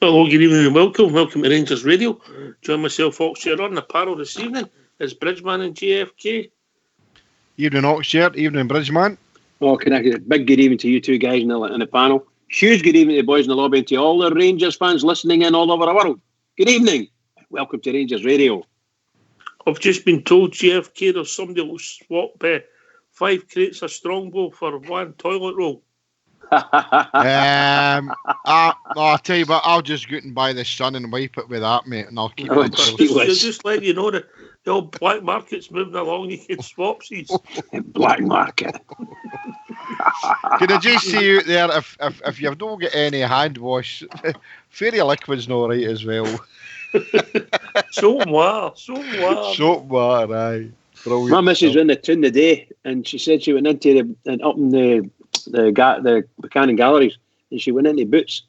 Hello, good evening and welcome. Welcome to Rangers Radio. Join myself, Oxshare, on the panel this evening is Bridgeman and JFK. Evening, Oxshare. Evening, Bridgeman. Oh, can I get a big good evening to you two guys in the panel. Huge good evening to the boys in the lobby and to all the Rangers fans listening in all over the world. Good evening. Welcome to Rangers Radio. I've just been told, JFK, there's somebody will swap 5 crates of Strongbow for 1 toilet roll. I'll tell you what, I'll just go out and buy the Sun and wipe it with that, mate, and I'll keep it. Just letting you know that the old black market's moving along, you can swap these. Black market. Can I just say out there, if you've not got any hand wash, Fairy Liquid's not right as well. Soap and water. Soap and water, aye. Brilliant. My missus was in the tune today, and she said she went into up in the Buchanan Galleries, and she went into Boots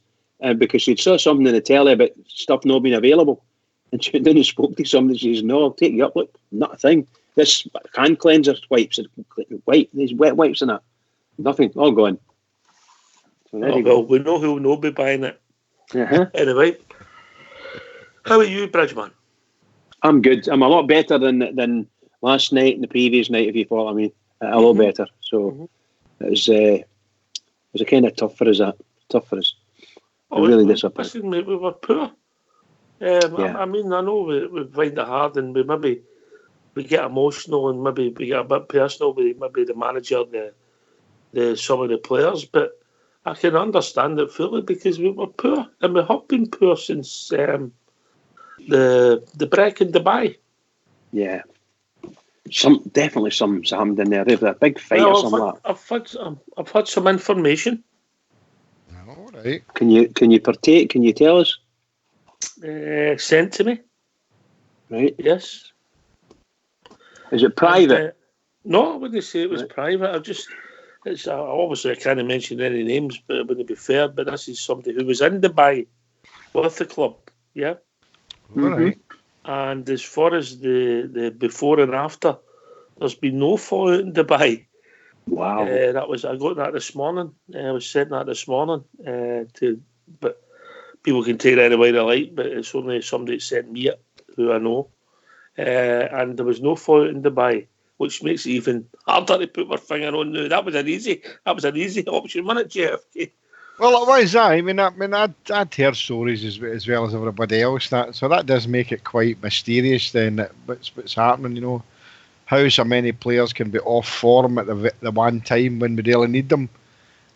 because she'd saw something in the telly about stuff not being available, and she went in and spoke to somebody. She says, "No, I'll take you up. Look, not a thing. This hand cleanser wipes, these wet wipes and that, nothing, all gone." So well, we know who will not be buying it. Anyway, how are you, Bridgeman? I'm good. I'm a lot better than last night and the previous night, if you follow what I mean. A lot better. So it was a kind of tough for us. Tough for us. Really disappointed. Listen, mate, we were poor. I mean, I know we find it hard, and we get emotional, and maybe we get a bit personal with maybe the manager, the some of the players. But I can understand it fully because we were poor, and we have been poor since the break in Dubai. Yeah. Definitely something's happened in there. There's a big fight or something like that. I've had some information. All right. Can you partake? Can you tell us? Sent to me. Right. Yes. Is it private? No, I wouldn't say it was private. It's obviously I can't mention any names, but it wouldn't be fair. But this is somebody who was in Dubai with the club. Yeah. All right. And as far as the before and after, there's been no fallout in Dubai. Wow. I got that this morning. I was sent that this morning. But people can take it any way they like. But it's only somebody that sent me it, who I know. And there was no fallout in Dubai, which makes it even harder to put my finger on now. That was an easy option, wasn't it, JFK? Well, it was that. I mean, I'd heard stories as well as everybody else. So that does make it quite mysterious then, what's happening, you know. How so many players can be off form at the one time when we really need them.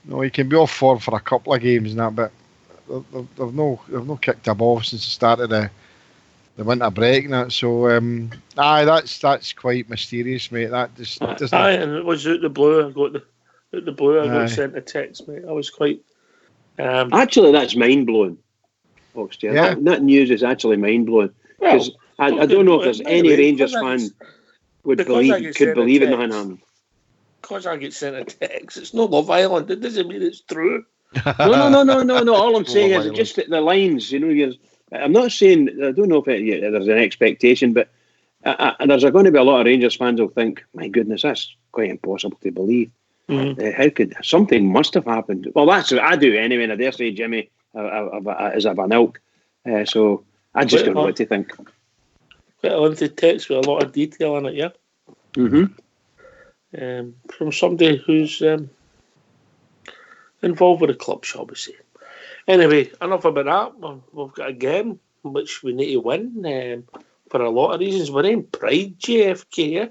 You know, you can be off form for a couple of games and that, but they've no kicked a ball since the start of the winter break and that. So, that's quite mysterious, mate. That just doesn't... Aye, and it was out the blue. I got sent a text, mate. I was quite... actually, that's mind-blowing, Oxtail. Yeah. That news is actually mind-blowing. Because I don't know if there's any Rangers fan could believe in that happening. Because I get sent a text, it's not Love Island. It doesn't mean it's true. No. All I'm saying is just the lines. You know, I'm not saying, I don't know if there's an expectation, but there's going to be a lot of Rangers fans who'll think, my goodness, that's quite impossible to believe. How could something must have happened? Well, that's what I do anyway, and I dare say Jimmy is of an ilk. So I just don't know what to think. Quite a lengthy text with a lot of detail in it, yeah. From somebody who's involved with the club, shall we say. Anyway, enough about that. We've got a game which we need to win for a lot of reasons. We're in pride, JFK, yeah?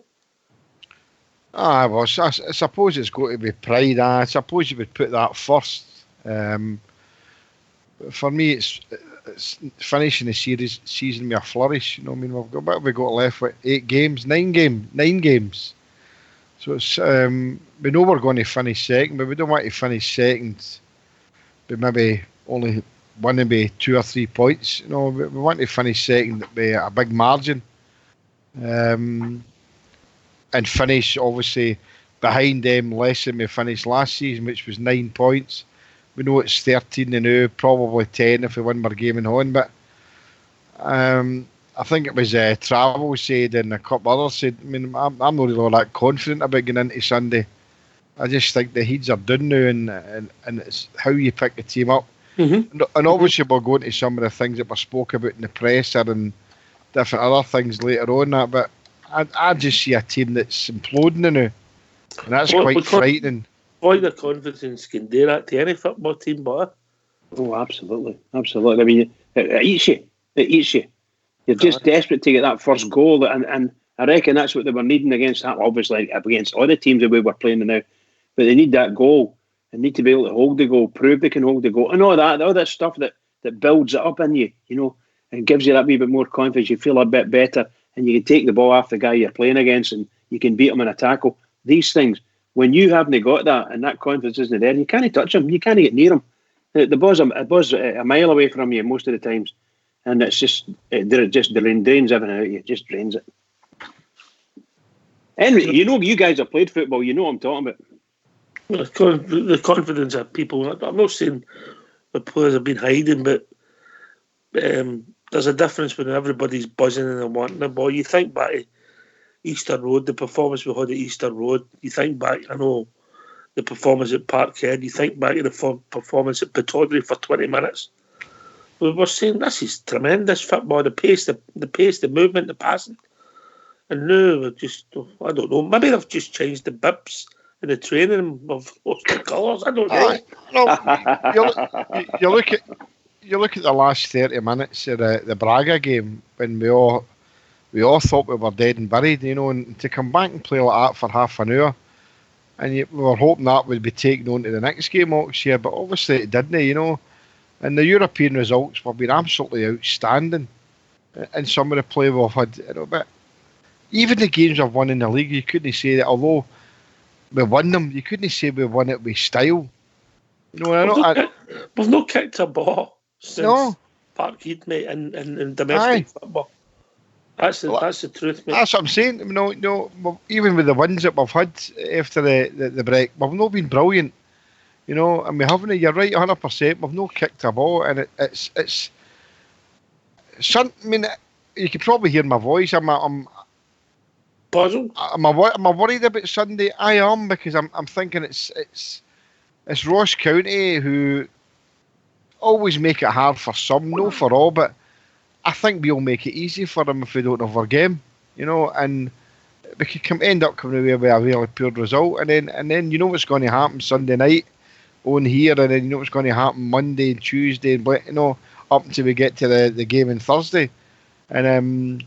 Well, I suppose it's going to be pride. I suppose you would put that first. For me, it's finishing the season with a flourish. You know, I mean, we got left with 9 games. So it's we know we're going to finish second, but we don't want to finish second, but maybe only winning by 2 or 3 points. You know, we want to finish second by a big margin. And finish obviously behind them less than we finished last season, which was 9 points. We know it's 13 now, probably 10 if we win our game in Holland. But I think it was Travel said and a couple others said, I mean, I'm not really all that confident about going into Sunday. I just think the heats are done now, and it's how you pick the team up. And obviously we'll go into some of the things that were spoke about in the presser and different other things later on. That, but I just see a team that's imploding now, and that's quite frightening. Void of confidence can do that to any football team, but oh, absolutely. I mean, it eats you. It eats you. You're just desperate to get that first goal, and I reckon that's what they were needing against that. Obviously, against all the teams that we were playing now, but they need that goal. They need to be able to hold the goal, prove they can hold the goal, and all that stuff that builds it up in you, and gives you that wee bit more confidence. You feel a bit better, and you can take the ball off the guy you're playing against, and you can beat him in a tackle. These things, when you haven't got that, and that confidence isn't there, you can't touch him. You can't get near him. The ball's a mile away from you most of the times, and it's just it just drains everything out of you. It just drains it. Henry, you guys have played football. You know what I'm talking about. The confidence of people. I'm not saying the players have been hiding, but there's a difference when everybody's buzzing and wanting the ball. You think back to Easter Road, the performance we had at Easter Road. You think back, the performance at Parkhead. You think back to the performance at Pittodrie for 20 minutes. We were saying this is tremendous football. The pace, the movement, the passing. And now we're just, I don't know. Maybe they've just changed the bibs in the training of the colours. I don't know. You look at the last 30 minutes of the Braga game when we all thought we were dead and buried, and to come back and play like that for half an hour, and we were hoping that would be taken on to the next game next year, but obviously it didn't, And the European results have been absolutely outstanding in some of the play we've had, but even the games we've won in the league, you couldn't say that, although we won them, you couldn't say we won it with style. We've not kicked a ball since Parkhead, mate, in domestic football. That's the truth, mate. That's what I'm saying. Even with the wins that we've had after the break, we've not been brilliant, and we haven't. You're right, 100%. We've not kicked a ball, and it's. I mean, you can probably hear my voice. I'm puzzled. Am I worried about Sunday? I am, because I'm thinking it's Ross County who always make it hard for some, no for all, but I think we'll make it easy for them if we don't have our game, and we could end up coming away with a really poor result, and then you know what's going to happen Sunday night on here, and then you know what's going to happen Monday and Tuesday, and up until we get to the game on Thursday, and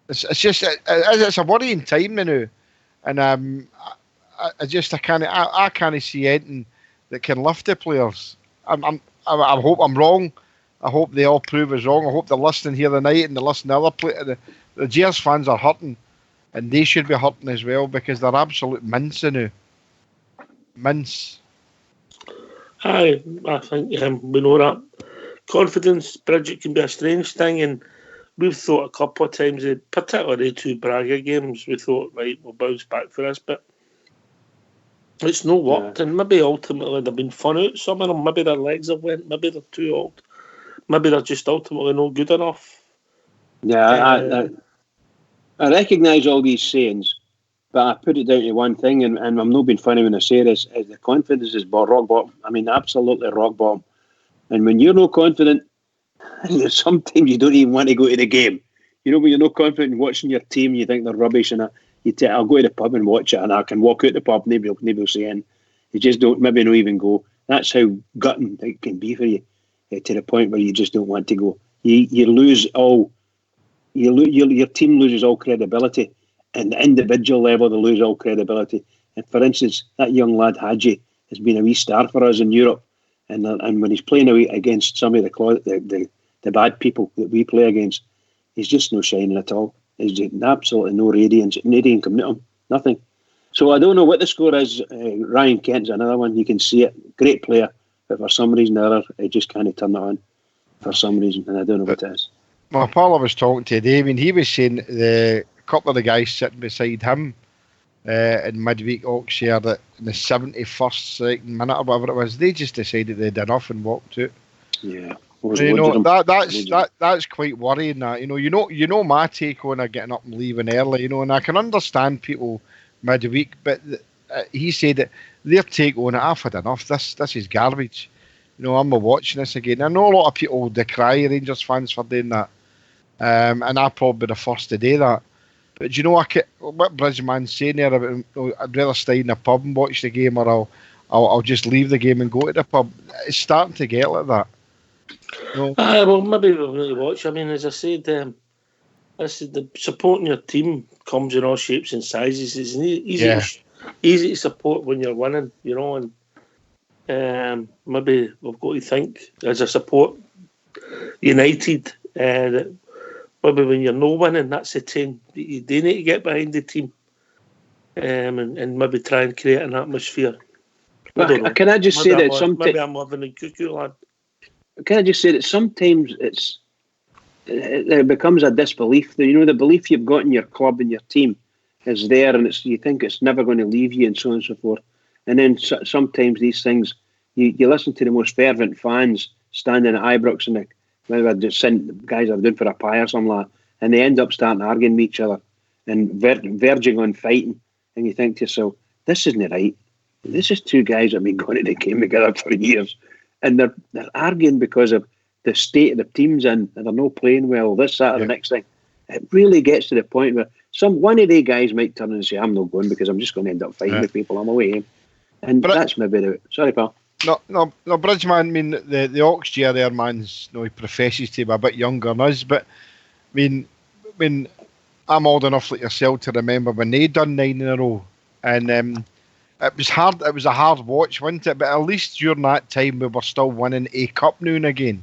it's just it's a worrying time now, and I can't see anything that can lift the players. I hope I'm wrong. I hope they all prove us wrong. I hope they're listening here tonight and they're listening to other players. The Gers fans are hurting, and they should be hurting as well, because they're absolute mince now. Mince. I think we know that confidence, Bridget, can be a strange thing, and we've thought a couple of times, particularly the 2 Braga games, we thought, right, we'll bounce back for this, but it's not worked, and maybe ultimately they've been fun out, some of them. Maybe their legs have went, maybe they're too old, maybe they're just ultimately not good enough. Yeah, I recognise all these sayings, but I put it down to one thing, and I'm not being funny when I say this, is the confidence is rock bottom. I mean, absolutely rock bottom. And when you're not confident, sometimes you don't even want to go to the game. When you're not confident in watching your team, you think they're rubbish, and I'll go to the pub and watch it, and I can walk out the pub, nobody will say anything. You just don't, maybe not even go. That's how gutting it can be for you, to the point where you just don't want to go. You lose all, your team loses all credibility, and the individual level they lose all credibility. And for instance, that young lad Hadji has been a wee star for us in Europe, and when he's playing away against some of the bad people that we play against, he's just no shining at all. He's just absolutely no radiance. Nobody can come to him. Nothing. So I don't know what the score is. Ryan Kent's another one. You can see it. Great player. But for some reason or other, he just can't turn it on. For some reason. And I don't know what it is. My pal I was talking to today, he was saying a couple of the guys sitting beside him in midweek Oxshire that in the 71st second minute or whatever it was, they just decided they'd enough and walked out. Yeah. That's quite worrying. That you know my take on getting up and leaving early. And I can understand people midweek, but he said that their take on it, I've had enough. This is garbage. I'm watching this again. I know a lot of people decry Rangers fans for doing that, and I'll probably be the first to do that. But do you know what Bridgeman's saying there about, I'd rather stay in the pub and watch the game, or I'll just leave the game and go to the pub. It's starting to get like that. Well, maybe we'll need to watch. I mean, as I said, the supporting your team comes in all shapes and sizes. It's easy to support when you're winning, and maybe we've got to think as a support United that maybe when you're not winning, that's the thing. You do need to get behind the team and maybe try and create an atmosphere. Can I just say that sometimes... Maybe I'm living in cuckoo land. Can I just say that sometimes it becomes a disbelief. The belief you've got in your club and your team is there, and you think it's never going to leave you, and so on and so forth. And then sometimes these things, you listen to the most fervent fans standing at Ibrox, and maybe I just sent guys are doing for a pie or something like that, and they end up starting arguing with each other and verging on fighting. And you think to yourself, this isn't right. This is two guys that have been going to the game together for years, and they're arguing because of the state of the team's in, and they're not playing well, this, that, or the next thing. It really gets to the point where one of the guys might turn and say, I'm not going because I'm just going to end up fighting with people. I'm away. And that's maybe sorry, pal. No, Bridgeman, I mean, the Ox GR there, man's, he professes to be a bit younger than us, but I mean, I'm old enough like yourself to remember when they done 9 in a row, and it was hard. It was a hard watch, wasn't it? But at least during that time, we were still winning a cup now and again.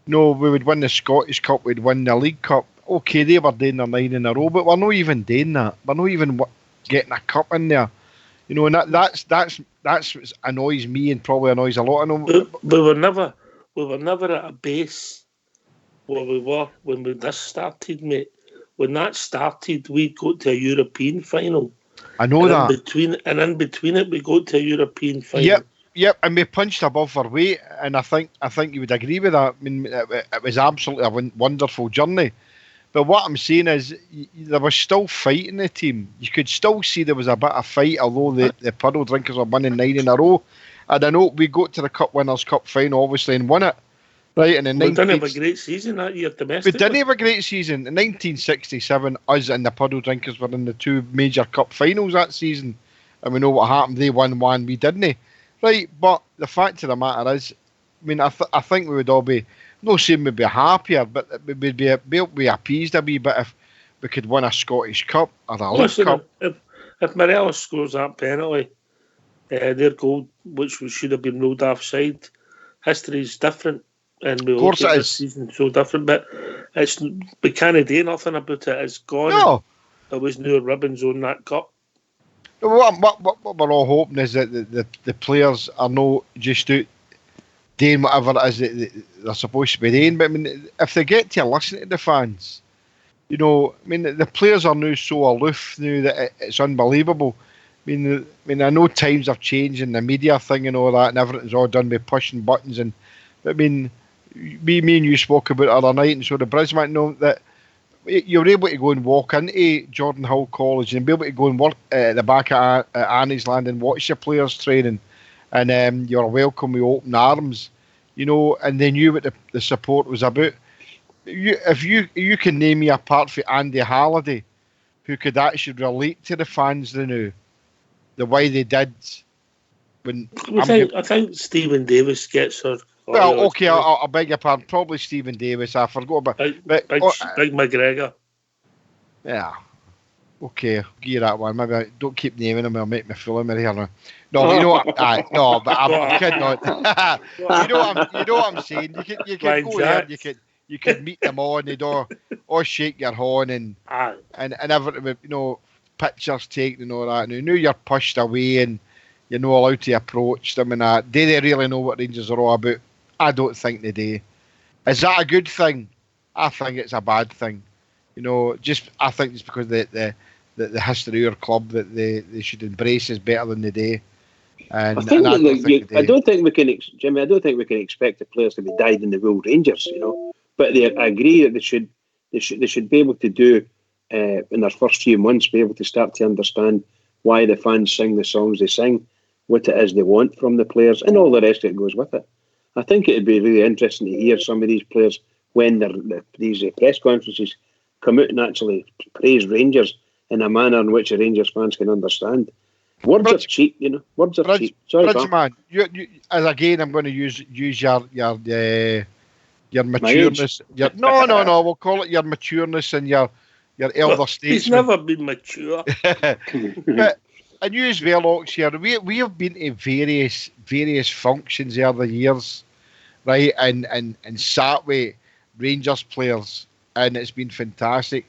We would win the Scottish Cup, we'd win the League Cup. Okay, they were doing their 9 in a row, but we're not even doing that. We're not even getting a cup in there. And that's what annoys me and probably annoys a lot of them. We were never at a base where we were when this started, mate. When that started, we got to a European final. I know that. In between it, we got to a European final. Yep, and we punched above our weight, and I think you would agree with that. I mean, it was absolutely a wonderful journey. But what I'm saying is, there was still fight in the team. You could still see there was a bit of fight, although the puddle drinkers were winning 9 in a row. And I know we got to the Cup Winners' Cup final, obviously, and won it. Right, and we didn't have a great season that year domestically. We didn't have a great season. In 1967, us and the puddle drinkers were in the 2 major cup finals that season. And we know what happened. They won one, we didn't. Right, but the fact of the matter is, I mean, I think we would all be, no saying we'd be happier, but we'd be appeased a wee bit if we could win a Scottish Cup or a League Cup. If Morelos scores that penalty, their goal, which should have been ruled offside, history is different. And we hope that this season so different, but we can't do nothing about it. It's gone. No. There was no ribbons on that cup. What we're all hoping is that the players are not just out doing whatever it is they're supposed to be doing. But I mean, if they get to listen to the fans, I mean, the players are now so aloof now that it's unbelievable. I mean, I know times have changed and the media thing and all that, and everything's all done with pushing buttons. But I mean, me and you spoke about it the other night, and so the Brisbane know that you're able to go and walk into Jordan Hill College and be able to go and work at the back at Annie's Land and watch your players training, and you're welcome with open arms, and they knew what the support was about. If you can name me apart from Andy Halliday, who could actually relate to the fans now, the way they did. I think Stephen Davis gets her. Well, okay, I beg your pardon. Probably Stephen Davis. I forgot about Big McGregor. Yeah. Okay, give you that one. Maybe don't keep naming him. It'll make me fool him here now. No, you know what? No, but I'm kidding on. you know what I'm saying. You can go there. You can meet them all, and they'd all shake your horn and everything. Pictures taken and all that. Now you're pushed away and you're not allowed to approach them and that. Do they really know what Rangers are all about? I don't think they do. Is that a good thing? I think it's a bad thing. I think it's because the history of our club that they should embrace is better than they do. And I don't think we can, Jimmy. I don't think we can expect the players to be dyed in the wool Rangers. But I agree that they should be able to do in their first few months, be able to start to understand why the fans sing the songs they sing, what it is they want from the players, and all the rest of it goes with it. I think it would be really interesting to hear some of these players when these press conferences come out and actually praise Rangers in a manner in which the Rangers fans can understand. Words are cheap, Words are cheap. Sorry, man. You, as again, I'm going to use your matureness. No. We'll call it your matureness and your elder statesman. He's never been mature. But and you as well, Ox, here, we have been to various functions over the years, right? And sat with Rangers players, and it's been fantastic.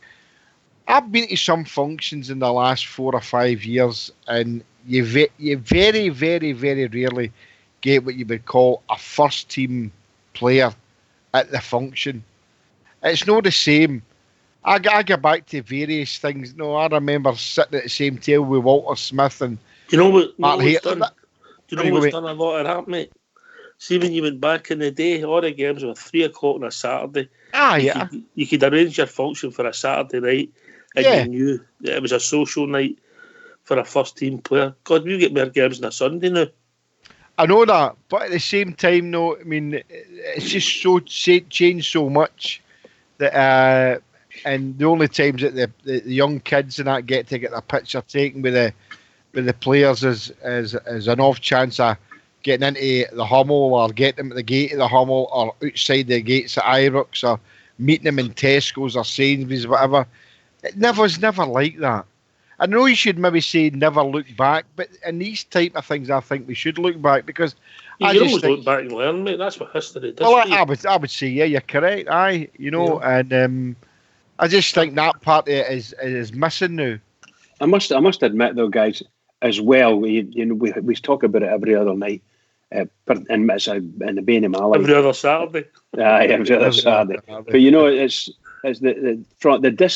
I've been to some functions in the last 4 or 5 years, and you very, very, very rarely get what you would call a first team player at the function. It's not the same. I go back to various things. No, I remember sitting at the same table with Walter Smith and what's done? Do you know what's done a lot of that, mate? See, when you went back in the day, all the games were 3 o'clock on a Saturday. You could arrange your function for a Saturday night, and you knew that it was a social night for a first team player. God, we get more games on a Sunday now. I know that, but at the same time, no, I mean, it's just so changed so much that, and the only times that the young kids and that get their picture taken with the players is an off chance of getting into the Hummel or getting them at the gate of the Hummel or outside the gates at Ibrox or meeting them in Tesco's or Sainsbury's, whatever. It was never like that. I know you should maybe say never look back, but in these type of things, I think we should look back because you can always look back and learn, mate. That's what history does. Well, I would say, yeah, you're correct. And I just think that part of it is missing now. I must admit, though, guys, as well, we talk about it every other night, and it's in the Bain Malley. Every other Saturday. Every other Saturday. But it's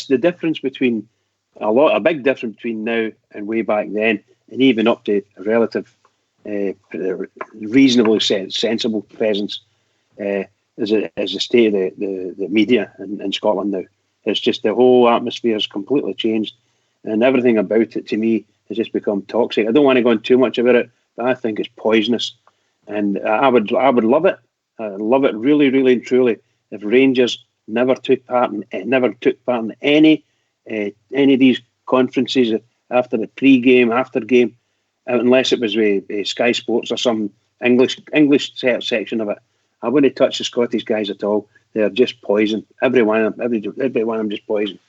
the difference between a big difference between now and way back then, and even up to a relative, reasonably sensible presence, is the state of the media in Scotland now. It's just the whole atmosphere has completely changed, and everything about it to me has just become toxic. I don't want to go on too much about it, but I think it's poisonous, and I would love it. I love it really, really and truly if Rangers never took part in any of these conferences after the pre-game, after game, unless it was with Sky Sports or some English section of it. I wouldn't touch the Scottish guys at all. They're just poison. Every one of them just poison.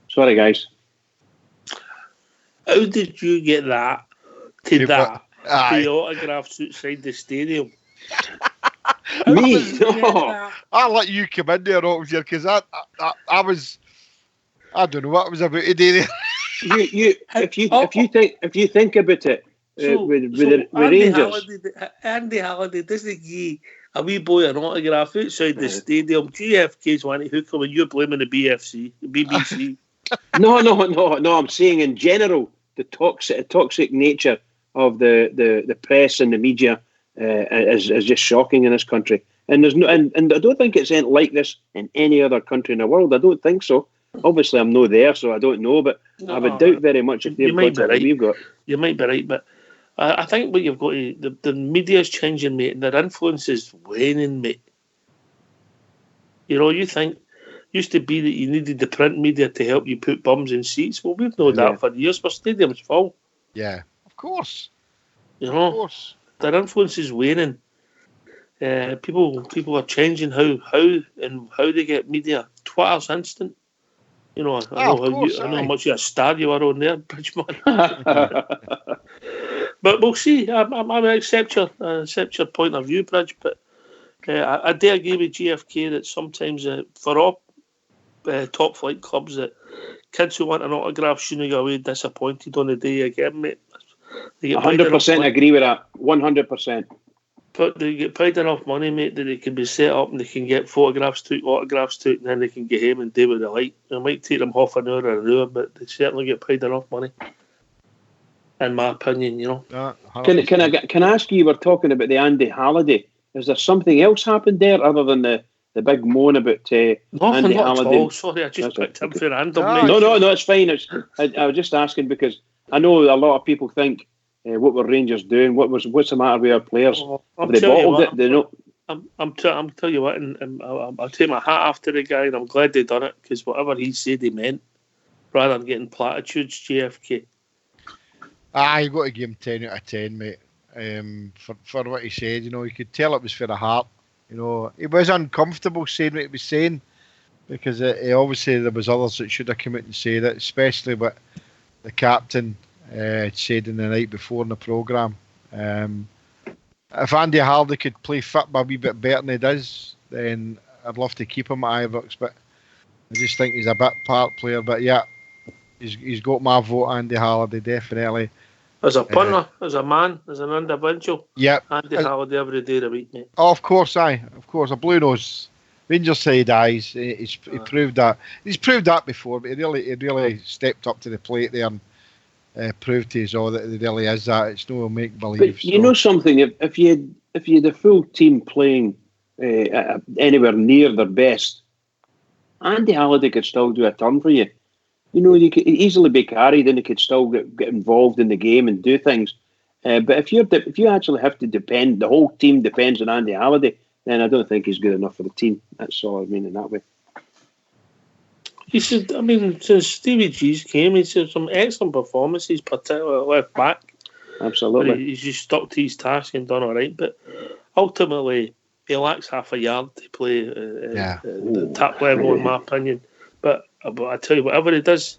Sorry, guys. How did you get that to that? The autographs outside the stadium. Me? No. I'll let you come in there, Oxford, because I was. I don't know what I was about today. If you think about it, with Rangers, Andy Halliday doesn't give a wee boy an autograph outside the stadium. GFK's one to hook him, and you're blaming the BBC. No. I'm saying in general, the toxic nature of the press and the media is just shocking in this country. And there's and I don't think it's like this in any other country in the world. I don't think so. Obviously, I'm not there, so I don't know. But I would doubt very much if they've got what we've got. You might be right, but I think what you've got the media's changing, mate, and their influence is waning, mate. You think used to be that you needed the print media to help you put bums in seats. Well, we've known that for years. Our stadium's full. Yeah, of course. Of course. Their influence is waning. People are changing how they get media. Twitter's instant. I know how much of a star you are on there, Bridgeman. But we'll see. I accept your point of view, Bridge. But I do agree with GFK that sometimes for all top flight clubs, that kids who want an autograph shouldn't go away disappointed on the day again, mate. 100% agree with that. 100%. But they get paid enough money, mate, that they can be set up and they can get autographs to it, and then they can get home and do what they like. It might take them half an hour or an hour, but they certainly get paid enough money. In my opinion, Can I ask you? We're talking about the Andy Halliday. Is there something else happened there other than the big moan about Andy Halliday? Oh, sorry, I just picked him for random. No, it's fine. I was just asking because I know a lot of people think What were Rangers doing? What's the matter with our players? Have they bottled it? They know. I'm tell you what, and I'll take my hat off to the guy, and I'm glad they done it, because whatever he said he meant, rather than getting platitudes. JFK. You got to give him 10 out of 10, mate. For what he said, you could tell it was for the heart. He was uncomfortable saying what he was saying, because he obviously there was others that should have come out and said it, especially what the captain said in the night before in the programme. If Andy Hardy could play football a wee bit better than he does, then I'd love to keep him at Ibrox, but I just think he's a bit part player. But yeah, he's got my vote, Andy Hardy, definitely. As a punter, as a man, as an individual. Yeah. Andy Hardy every day of the week, mate. Oh, of course, Of course, a blue nose. Rangers side eyes. He proved that. He's proved that before, but he really stepped up to the plate there and proved to us all that it really is that. It's no make believe. But you know something, if you had a full team playing anywhere near their best, Andy Halliday could still do a turn for you. You could easily be carried, and he could still get involved in the game and do things. But if you actually have to depend, the whole team depends on Andy Halliday, then I don't think he's good enough for the team. That's all I mean in that way. He said, since Stevie G's came, he's had some excellent performances, particularly left back. Absolutely. He's just stuck to his task and done all right. But ultimately, he lacks half a yard to play the top level, in my opinion. But I tell you, whatever he does,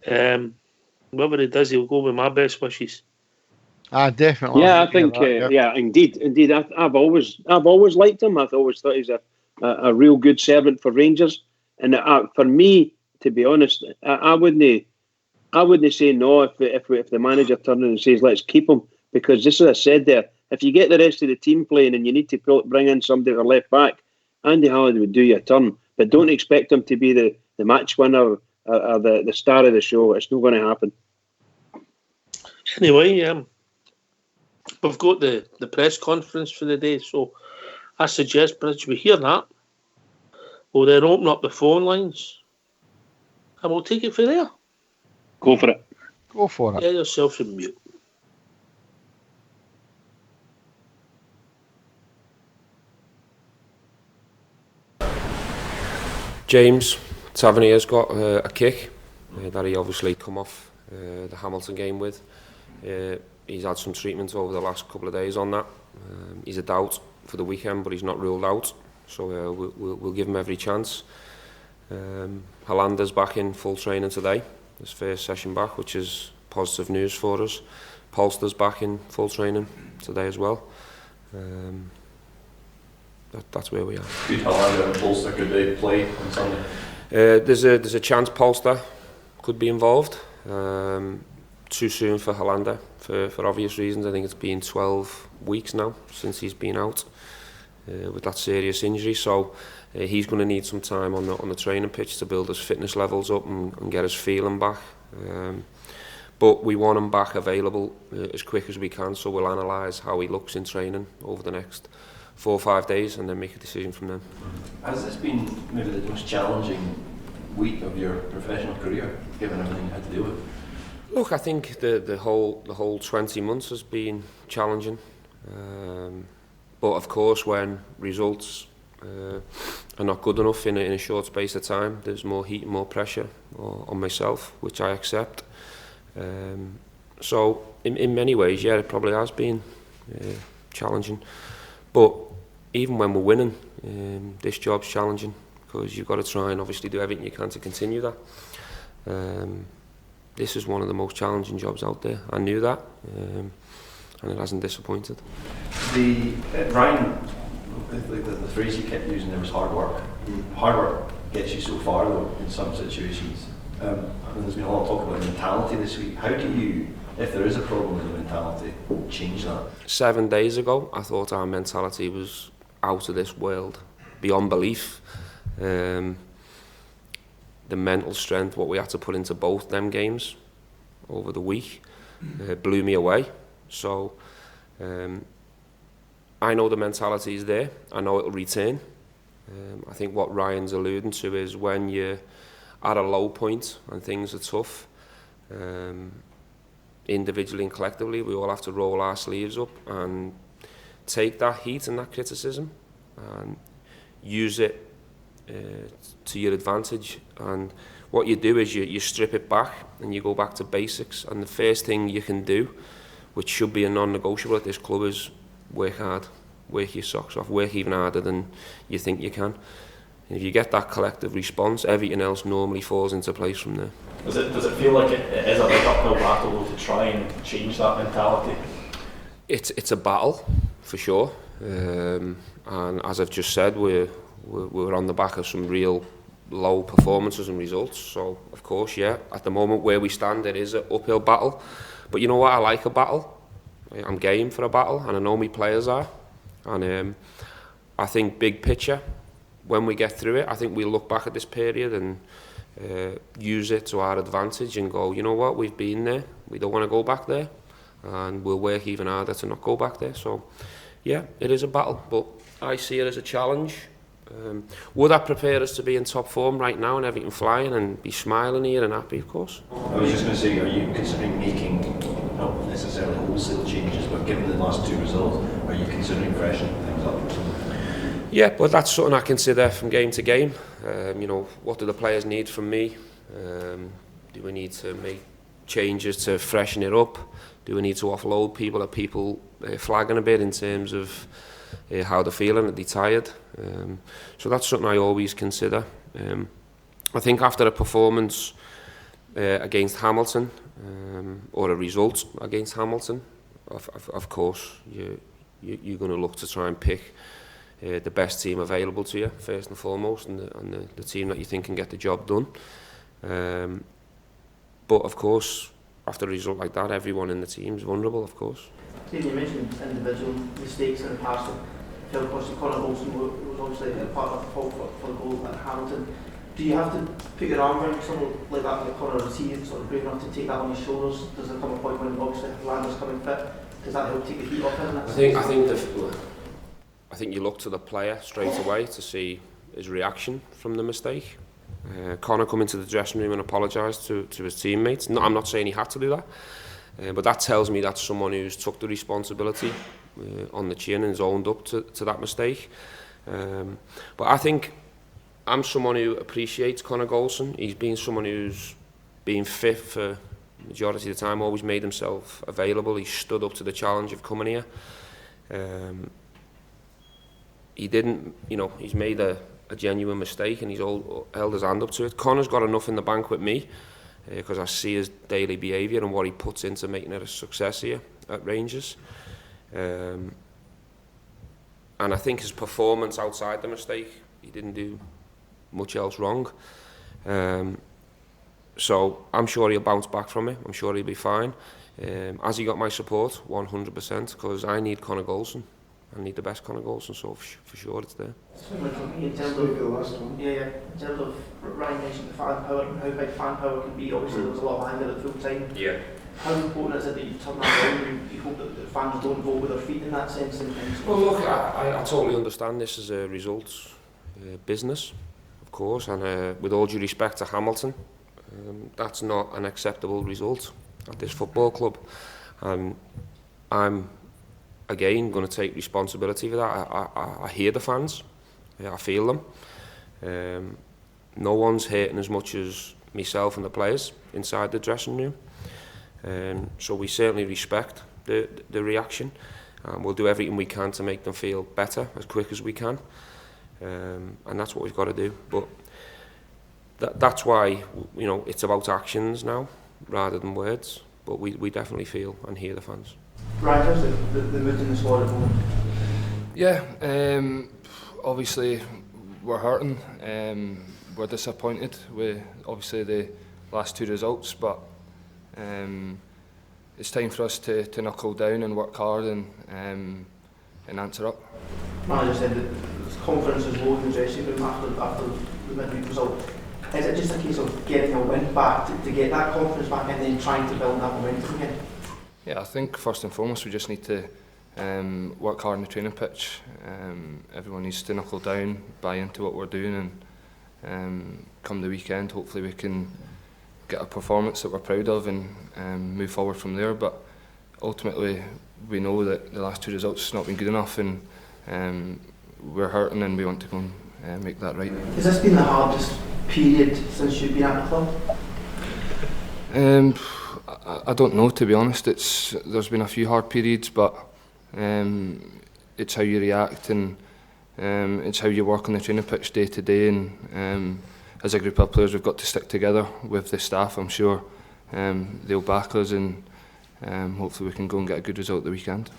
he'll go with my best wishes. Definitely. Yeah, I think. Indeed. I've always liked him. I've always thought he's a real good servant for Rangers. And for me, to be honest, I wouldn't say no if the manager turned and says let's keep him, because just as I said there, if you get the rest of the team playing and you need to bring in somebody for left back, Andy Halliday would do you a turn. But don't expect him to be the match winner or the star of the show. It's not going to happen. Anyway, we've got the press conference for the day, so I suggest, Bridge, we hear that. We'll then open up the phone lines, and we'll take it from there. Go for it. Get yourself in mute. James Tavernier's got a kick that he obviously come off the Hamilton game with. He's had some treatment over the last couple of days on that. He's a doubt for the weekend, but he's not ruled out, so we'll give him every chance. Holander's back in full training today, his first session back, which is positive news for us. Polster's back in full training today as well. That's where we are. Could Hollander and Polster, could they play on Sunday? There's a chance Polster could be involved. Too soon for Hollander for obvious reasons. I think it's been 12 weeks now since he's been out with that serious injury. So he's going to need some time on the training pitch to build his fitness levels up and get his feeling back. But we want him back available as quick as we can. So we'll analyse how he looks in training over the next 4 or 5 days and then make a decision from then. Has this been maybe the most challenging week of your professional career, given everything you had to deal with? Look, I think the whole 20 months has been challenging. But of course, when results are not good enough in a short space of time, there's more heat and more pressure on myself, which I accept. So in many ways, yeah, it probably has been challenging. But even when we're winning, this job's challenging because you've got to try and obviously do everything you can to continue that. This is one of the most challenging jobs out there. I knew that, and it hasn't disappointed. Ryan, the phrase you kept using there was hard work. Hard work gets you so far though in some situations. There's been a lot of talk about mentality this week. How do you, if there is a problem with the mentality, change that? 7 days ago, I thought our mentality was out of this world, beyond belief. The mental strength, what we had to put into both them games over the week, blew me away. So I know the mentality is there. I know it'll return. I think what Ryan's alluding to is when you're at a low point and things are tough, individually and collectively, we all have to roll our sleeves up and take that heat and that criticism and use it to your advantage. And what you do is you strip it back and you go back to basics. And the first thing you can do, which should be a non-negotiable at this club, is work hard, work your socks off, work even harder than you think you can. And if you get that collective response, everything else normally falls into place from there. Does it feel like it is a big uphill battle to try and change that mentality? It's a battle, for sure. And as I've just said, we're on the back of some real low performances and results. So, of course, yeah, at the moment where we stand, it is an uphill battle. But you know what? I like a battle. I'm game for a battle, and I know my players are. And I think big picture, when we get through it, I think we'll look back at this period and use it to our advantage and go, you know what, we've been there, we don't want to go back there, and we'll work even harder to not go back there. So yeah, it is a battle, but I see it as a challenge. Would that prepare us to be in top form right now and everything flying and be smiling here and happy? Of course. I was just going to say, are you considering making, not necessarily wholesale changes, but given the last 2 results, are you considering freshening things up? Yeah, but that's something I consider from game to game. You know, what do the players need from me? Do we need to make changes to freshen it up? Do we need to offload people? Are people flagging a bit in terms of how they're feeling? Are they tired? So that's something I always consider. I think after a performance against Hamilton, or a result against Hamilton, of course, you're going to look to try and pick the best team available to you, first and foremost, and the team that you think can get the job done. But of course, after a result like that, everyone in the team is vulnerable, of course. Stephen, you mentioned individual mistakes in the past. Of course, Connor Golson was obviously a part of the fault for the goal at Hamilton. Do you have to put your arm around someone like that, like Connor, is he sort of brave enough to take that on his shoulders? Does there come a point when obviously Lander's coming fit? Does that help take the heat off him? I think you look to the player straight away to see his reaction from the mistake. Connor come into the dressing room and apologised to his teammates. No, I'm not saying he had to do that, but that tells me that's someone who's took the responsibility on the chin and has owned up to that mistake. But I think I'm someone who appreciates Connor Golson. He's been someone who's been fit for the majority of the time, always made himself available. He stood up to the challenge of coming here. He didn't, you know, he's made a genuine mistake and he's held his hand up to it. Connor's got enough in the bank with me because I see his daily behaviour and what he puts into making it a success here at Rangers. And I think his performance outside the mistake, he didn't do much else wrong. So I'm sure he'll bounce back from it. I'm sure he'll be fine. Has he got my support? 100%, because I need Connor Golson. I need the best Connor Golson, so for sure it's there. In terms of Ryan mentioned the fan power and how big fan power can be. Obviously, there was a lot of anger at full time. Yeah. How important is it that you turn that around? You hope that the fans don't vote with their feet in that sense. Well, look, I totally understand this is a results business, of course, and with all due respect to Hamilton, that's not an acceptable result at this football club. I'm again going to take responsibility for that. I hear the fans, I feel them. No one's hurting as much as myself and the players inside the dressing room. So we certainly respect the reaction, and we'll do everything we can to make them feel better as quick as we can. And that's what we've got to do. But that's why, you know, it's about actions now rather than words. But we definitely feel and hear the fans. Ryan, how's the mood in the squad at the moment? Yeah, obviously we're hurting. We're disappointed with obviously the last 2 results, but it's time for us to knuckle down and work hard and answer up. Manager said that confidence is low in the dressing room after the midweek result. Is it just a case of getting a win back to get that confidence back and then trying to build that momentum again? Yeah, I think first and foremost we just need to work hard on the training pitch. Everyone needs to knuckle down, buy into what we're doing, and come the weekend hopefully we can get a performance that we're proud of and move forward from there. But ultimately, we know that the last 2 results have not been good enough, and we're hurting, and we want to go and make that right. Has this been the hardest period since you've been at the club? I don't know, to be honest. There's been a few hard periods, but it's how you react, and it's how you work on the training pitch day to day. And as a group of players, we've got to stick together with the staff. I'm sure they'll back us, and hopefully we can go and get a good result the weekend.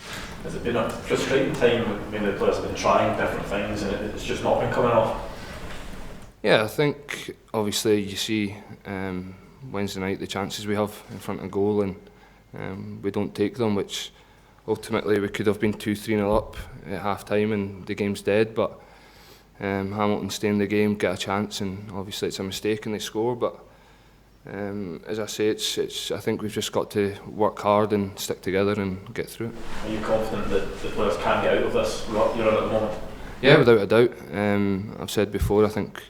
Has it been a frustrating time when the players have been trying different things and it's just not been coming off? Yeah, I think obviously you see Wednesday night the chances we have in front of goal, and we don't take them, which ultimately we could have been 2-3-0 up at half time and the game's dead, but Hamilton stay in the game, get a chance, and obviously it's a mistake and they score. But as I say, it's I think we've just got to work hard and stick together and get through it. Are you confident that the players can get out of this rut you're in at the moment? Yeah, without a doubt. I've said before, I think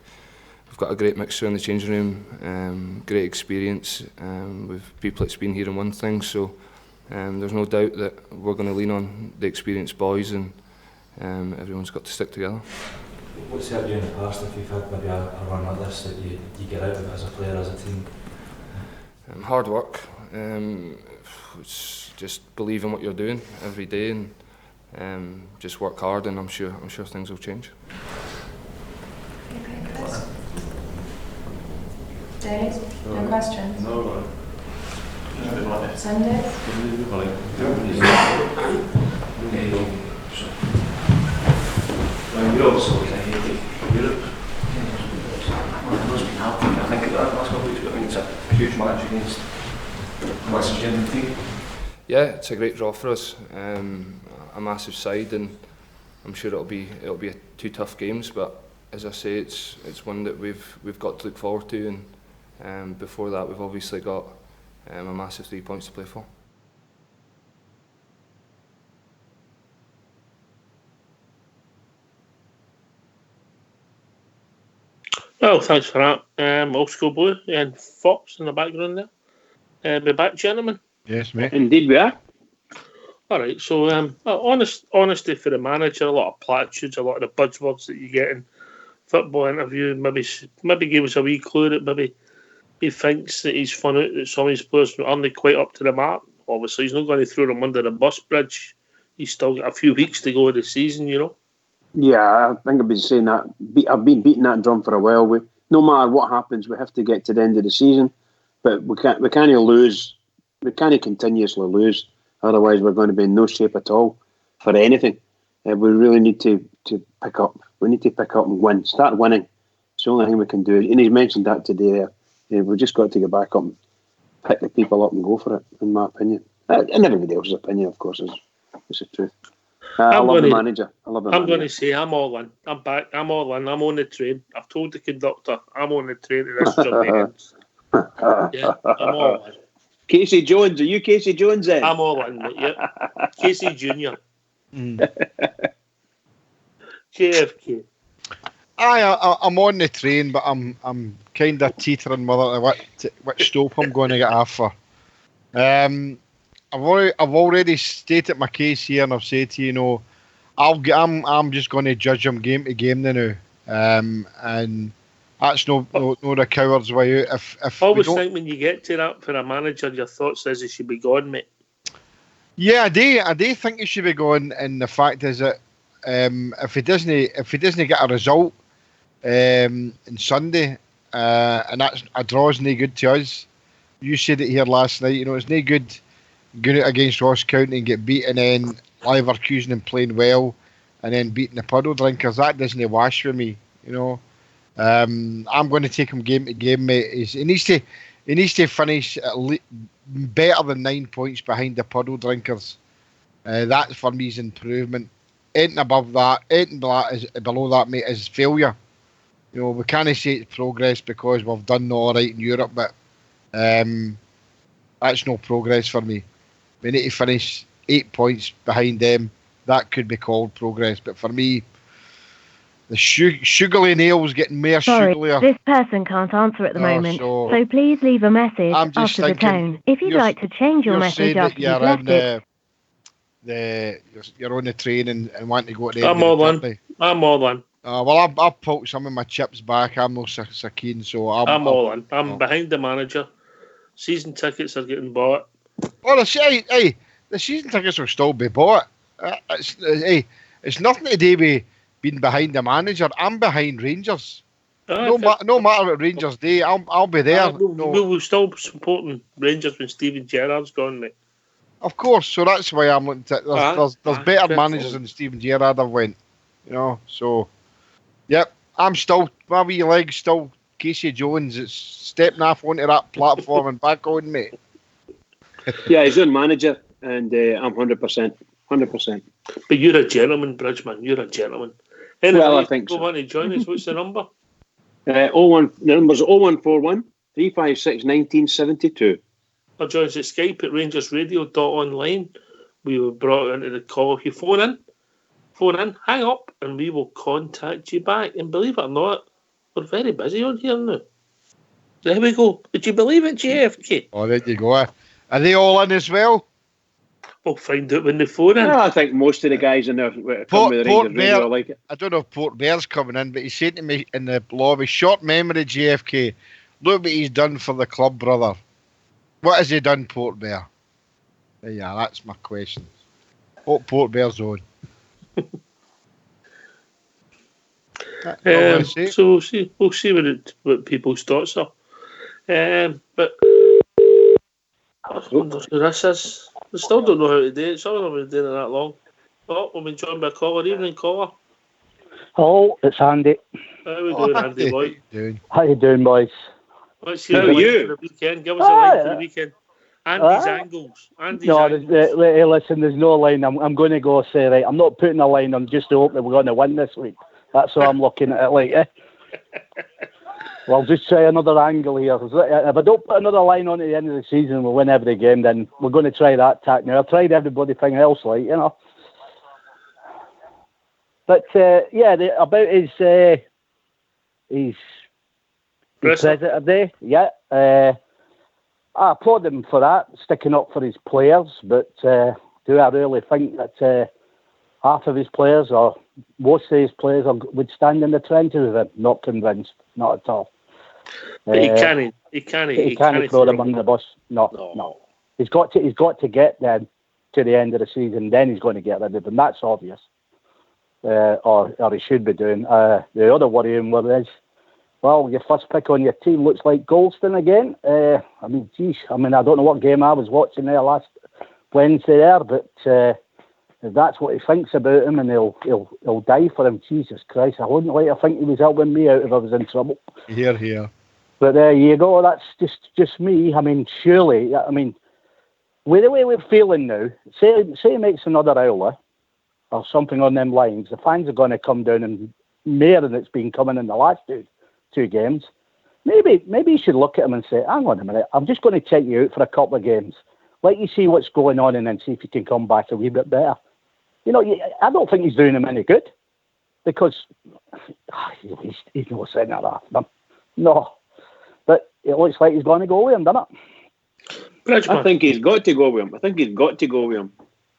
we've got a great mixture in the changing room, great experience with people that's been here and won things, so there's no doubt that we're going to lean on the experienced boys, and everyone's got to stick together. What's helped you in the past if you've had maybe a run like this that you get out of it as a player, as a team? Hard work. It's just believe in what you're doing every day, and just work hard, and I'm sure things will change. Okay, Chris. Dave, no questions? No. Sunday? You're also looking at Europe. It must be happening. I think that last couple of weeks, but I think it's a huge match against a West German team. Yeah, it's a great draw for us. A massive side, and I'm sure it'll be 2 tough games. But as I say, it's one that we've got to look forward to, and before that, we've obviously got a massive 3 points to play for. Well, thanks for that. Old School Blue and Fox in the background there. Be back, gentlemen. Yes, mate. Indeed we are. All right, so honesty for the manager, a lot of platitudes, a lot of the buzzwords that you get in football interview. Maybe give us a wee clue that maybe he thinks that he's found out that some of his players aren't quite up to the mark. Obviously, he's not going to throw them under the bus bridge. He's still got a few weeks to go of the season, you know. Yeah, I think I've been saying that. I've been beating that drum for a while. No matter what happens, we have to get to the end of the season, but we can't lose. We can't continuously lose. Otherwise, we're going to be in no shape at all for anything. We really need to pick up. We need to pick up and win. Start winning. It's the only thing we can do. And he's mentioned that today. We've just got to get back up and pick the people up and go for it, in my opinion. And everybody else's opinion, of course, is the truth. I love the manager. I'm going to say I'm all in. I'm back. I'm all in. I'm on the train. I've told the conductor I'm on the train to this journey ends. Yeah, I'm all in. Casey Jones, are you Casey Jones then? I'm all in, mate, yeah. Casey Jr. JFK. I'm on the train, but I'm kind of teetering whether which stop I'm going to get off for. I've already stated my case here, and I've said to you, I'm just going to judge him game to game now, and that's no the coward's way out. If I always think when you get to that for a manager, your thoughts is he should be gone, mate. Yeah, I do think he should be gone, and the fact is that if he doesn't get a result on Sunday, and that's a draw's no good to us. You said it here last night. It's no good going out against Ross County and get beaten, and then Leverkusen and playing well, and then beating the puddle drinkers. That doesn't wash for me. I'm going to take him game to game, mate. He needs to finish better than 9 points behind the puddle drinkers. That for me is improvement. Anything above that, anything below that, mate, is failure. We can't say it's progress because we've done all right in Europe, but that's no progress for me. We need to finish 8 points behind them. That could be called progress, but for me, the sugary nails getting more sugarier. This person can't answer at the moment, so please leave a message after the tone. If you'd like to change your message after you've left it. You're on the train and want to go to the I'm all in. Well, I've put some of my chips back. I'm not so keen, so I'm all in. I'm behind the manager. Season tickets are getting bought. Well, the season tickets will still be bought. It's nothing to do with being behind the manager. I'm behind Rangers. No matter what Rangers do, I'll be there. We'll still supporting Rangers when Steven Gerrard's gone, mate. Of course, so that's why I'm looking at. There's better managers than Steven Gerrard have went, So, yep, I'm still my wee legs still Casey Jones. It's stepping off onto that platform and back on, mate. Yeah, he's on manager, and I'm 100%. But you're a gentleman, Bridgman. You're a gentleman. Anyway, well, I think so. Want to join us? What's the number? The number's 0141 356 1972. Or join us at Skype at rangersradio.online. We were brought into the call. If you phone in, hang up, and we will contact you back. And believe it or not, we're very busy on here now. There we go. Did you believe it, JFK? Oh, there you go. Are they all in as well? We'll find out when they phone in. Well, I think most of the guys in there come with the Rangers radio like it. I don't know if Port Bear's coming in, but he said to me in the lobby, short memory, JFK, look what he's done for the club, brother. What has he done, Port Bear? Yeah, that's my question. What Port Bear's on? So we'll see what people's thoughts are. But I wonder who this is. I still don't know how to do it. Some of them have been doing it that long. Oh, we've been joined by a caller. Evening, caller. Hello, it's Andy. How are we doing, Andy boy? How you doing, boys? Let's hear the weekend. Give us a line for the weekend. Andy's angles. Listen, there's no line. I'm going to go say, right, I'm not putting a line on just to hope that we're going to win this week. That's how I'm looking at it like, Well, just try another angle here. If I don't put another line on at the end of the season and we'll win every game, then we're going to try that tack. Now, I've tried everybody thing else, like, But, about his President Day, I applaud him for that, sticking up for his players, but do I really think that half of his players or most of his players would stand in the trenches with him? Not convinced, not at all. He can't throw them under the bus. No. He's got to get then to the end of the season. Then he's going to get rid of them. That's obvious. Or he should be doing. The other worrying one is, well, your first pick on your team looks like Golston again. I don't know what game I was watching there last Wednesday there, but if that's what he thinks about him and he'll die for him, Jesus Christ, I wouldn't like to think he was helping me out if I was in trouble. Here. But there you go, that's just me. I mean, surely, with the way we're feeling now, say he makes another howler or something on them lines, the fans are going to come down and more than it's been coming in the last two games. Maybe you should look at him and say, hang on a minute, I'm just going to check you out for a couple of games. Let you see what's going on and then see if you can come back a wee bit better. I don't think he's doing him any good because he's not saying that after them. No. But it looks like he's going to go with him, doesn't it? I think he's got to go with him.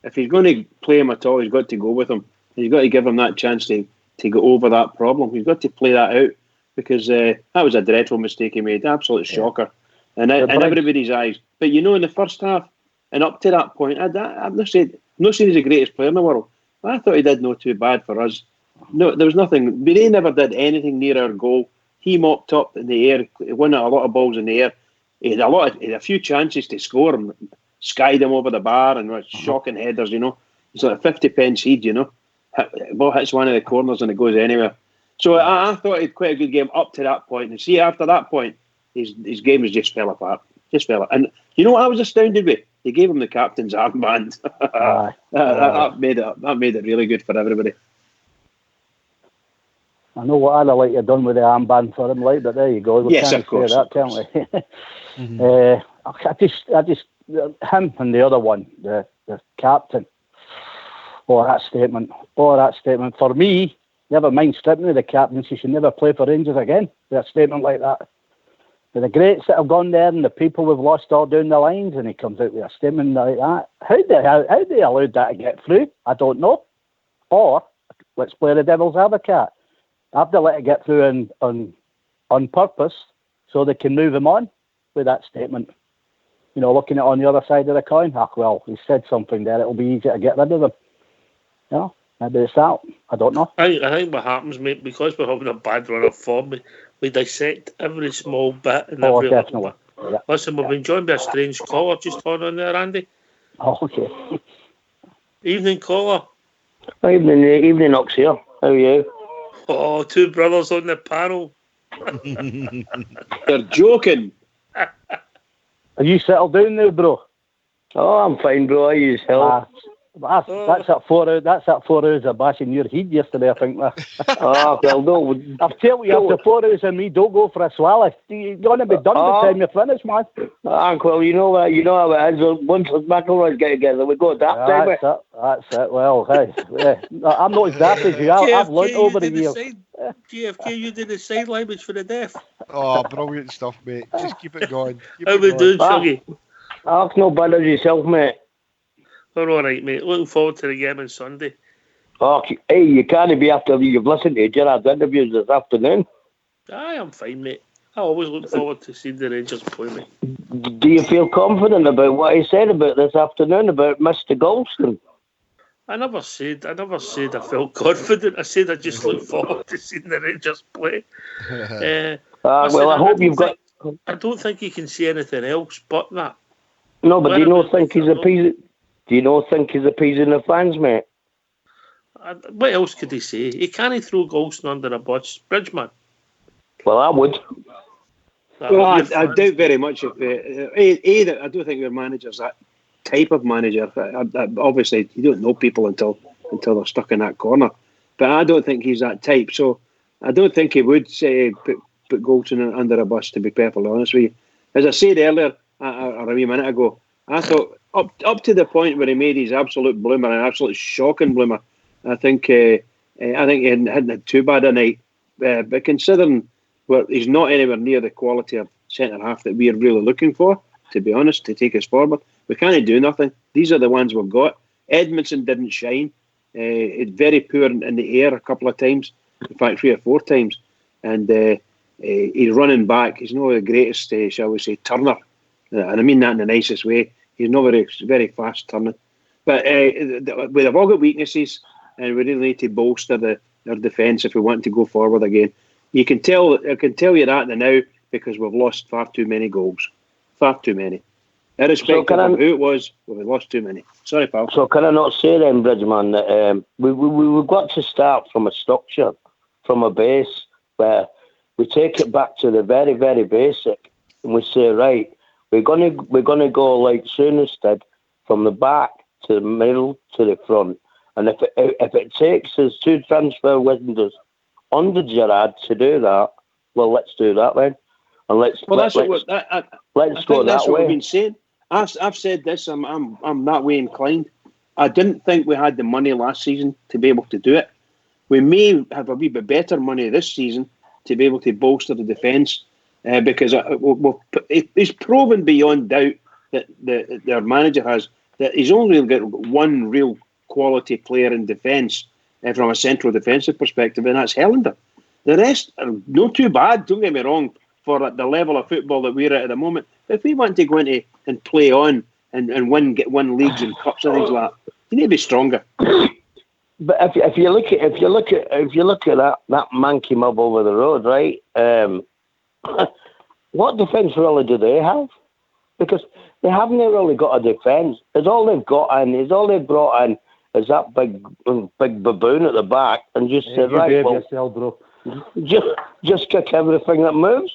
If he's going to play him at all, he's got to go with him. He's got to give him that chance to get over that problem. He's got to play that out because that was a dreadful mistake he made. Absolute shocker. And in everybody's eyes. But in the first half and up to that point, I'm not saying he's the greatest player in the world. But I thought he did not too bad for us. No, there was nothing. They never did anything near our goal. He mopped up in the air, won a lot of balls in the air. He had a few chances to score and skied him over the bar and was shocking headers. It's like a 50-pence heed. Ball hits one of the corners and it goes anywhere. So I thought he had quite a good game up to that point. And see, after that point, his game has just fell apart. And you know what I was astounded with? He gave him the captain's armband. That made it really good for everybody. I know what I'd like to have done with the armband for him, but there you go. We yes, of course. That, can't we? I just him and the other one, the captain. That statement. For me, never mind stripping of the captaincy, should never play for Rangers again with a statement like that. With the greats that have gone there and the people we've lost all down the lines, and he comes out with a statement like that. How they allowed that to get through? I don't know. Or, let's play the devil's advocate. Have they let it get through on purpose so they can move him on with that statement? You know, looking at it on the other side of the coin. Well, he said something there. It'll be easy to get rid of him. You know, maybe it's that. I don't know. I think what happens, mate, because we're having a bad run of form, we dissect every small bit and every little bit. Yeah. Listen, we've been joined by a strange caller just on there, Andy. Oh, okay. Evening, caller. Evening, Ox here. How are you? Oh, two brothers on the panel. They're joking. Are you settled down now, bro? Oh, I'm fine, bro. I use help. That's at 4 hours. That's at 4 hours of bashing your head yesterday, I think. Oh, well, no. I've told you after 4 hours of me, don't go for a swallow. You're going to be done by the time you're finished, man. Uncle, you know what? You know how it is. Once us McElroys get together, we go at that time. That's it. Well, hey, I'm not as daft as you are. I've learnt over the years. GFK, you did the sign language for the deaf. Oh, brilliant stuff, mate. Just keep it going. How we doing, Shuggy? That's no bad as yourself, mate. We're all right, mate. Looking forward to the game on Sunday. Oh, hey, you can't be after you've listened to Gerard's interviews this afternoon. Aye, I'm fine, mate. I always look forward to seeing the Rangers play, mate. Do you feel confident about what he said about this afternoon about Mr. Golston? I never said I felt confident. I said I just look forward to seeing the Rangers play. Well, I hope you've got... I don't think he can say anything else but that. No, but do you not think he's appeasing... Do you not think he's appeasing the fans, mate? What else could he say? He can't throw Golston under a bus. Bridgeman. Well, I would. Well, I doubt very much if... I don't think your manager's that type of manager. Obviously, you don't know people until they're stuck in that corner. But I don't think he's that type. So I don't think he would say put Golston under a bus, to be perfectly honest with you. As I said earlier, or a wee minute ago, I thought up to the point where he made his absolute bloomer, an absolute shocking bloomer, I think he hadn't had too bad a night. But considering he's not anywhere near the quality of centre half that we're really looking for, to be honest, to take us forward, we can't do nothing. These are the ones we've got. Edmondson didn't shine. It's very poor in the air a couple of times, in fact 3 or 4 times, and he's running back. He's not the greatest, shall we say, turner, and I mean that in the nicest way. He's not very fast turning. But we've all got weaknesses, and we really need to bolster our defence if we want to go forward again. I can tell you that now because we've lost far too many goals. Far too many. Irrespective of who it was, we've lost too many. Sorry, pal. So can I not say then, Bridgeman, that we've got to start from a structure, from a base, where we take it back to the very, very basic, and we say, right, we're gonna go like Souness did, from the back to the middle to the front. And if it takes us 2 transfer windows under Gerrard to do that, well, let's do that then. And let's go that way. That's what I've been saying. I've said this. I'm that way inclined. I didn't think we had the money last season to be able to do it. We may have a wee bit better money this season to be able to bolster the defence. Because it's proven beyond doubt that their manager has that he's only got one real quality player in defence from a central defensive perspective, and that's Helander. The rest are not too bad, don't get me wrong, for the level of football that we're at the moment. But if we want to go into and play on and win leagues and cups and things like that, you need to be stronger. But if you look at that monkey mob over the road, right? What defence really do they have? Because they haven't really got a defence. It's all they've got in. It's all they've brought in is that big baboon at the back, and just said, right, well, yourself, bro. Just kick everything that moves.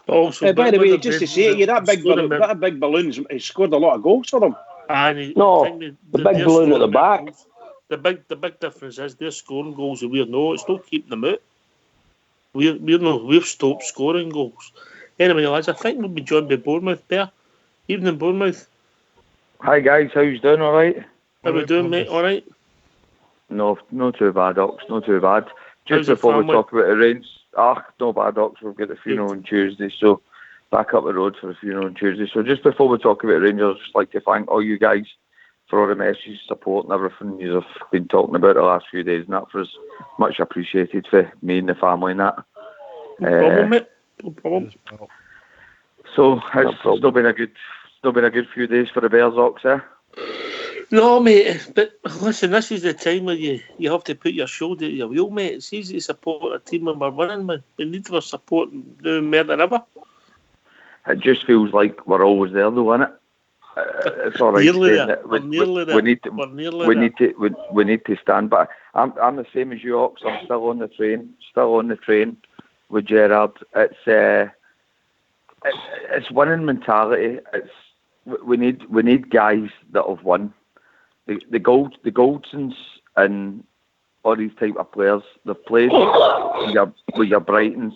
Also, by the way, just to say, that big balloon has scored a lot of goals for them. The big balloon at the back. The big difference is they're scoring goals and we're not. It's not keeping them out. We've stopped scoring goals. Anyway, lads, I think we'll be joined by Bournemouth there. Evening, Bournemouth. Hi guys, how you doing? All right? How we doing, mate? All right? No, too bad, Ox. Not too bad. Just before we talk about the Rangers, no bad, Ox. We've got the funeral on Tuesday, so back up the road for the funeral on Tuesday. So just before we talk about Rangers, I'd just like to thank all you guys for all the messages, support and everything you have been talking about the last few days, and that was much appreciated for me and the family and that. No problem, mate. No problem. So it's still been a good few days for the Bears, Ox, eh? No, mate, but listen, this is the time where you have to put your shoulder to your wheel, mate. It's easy to support a team when we're winning, man. We need our support now more than ever. It just feels like we're always there, though, isn't it? It's all right. We need to stand. But I'm the same as you, Ox. I'm still on the train with Gerrard. It's winning mentality. We need guys that have won. The Goldsons and all these type of players, they've played with your Brightons.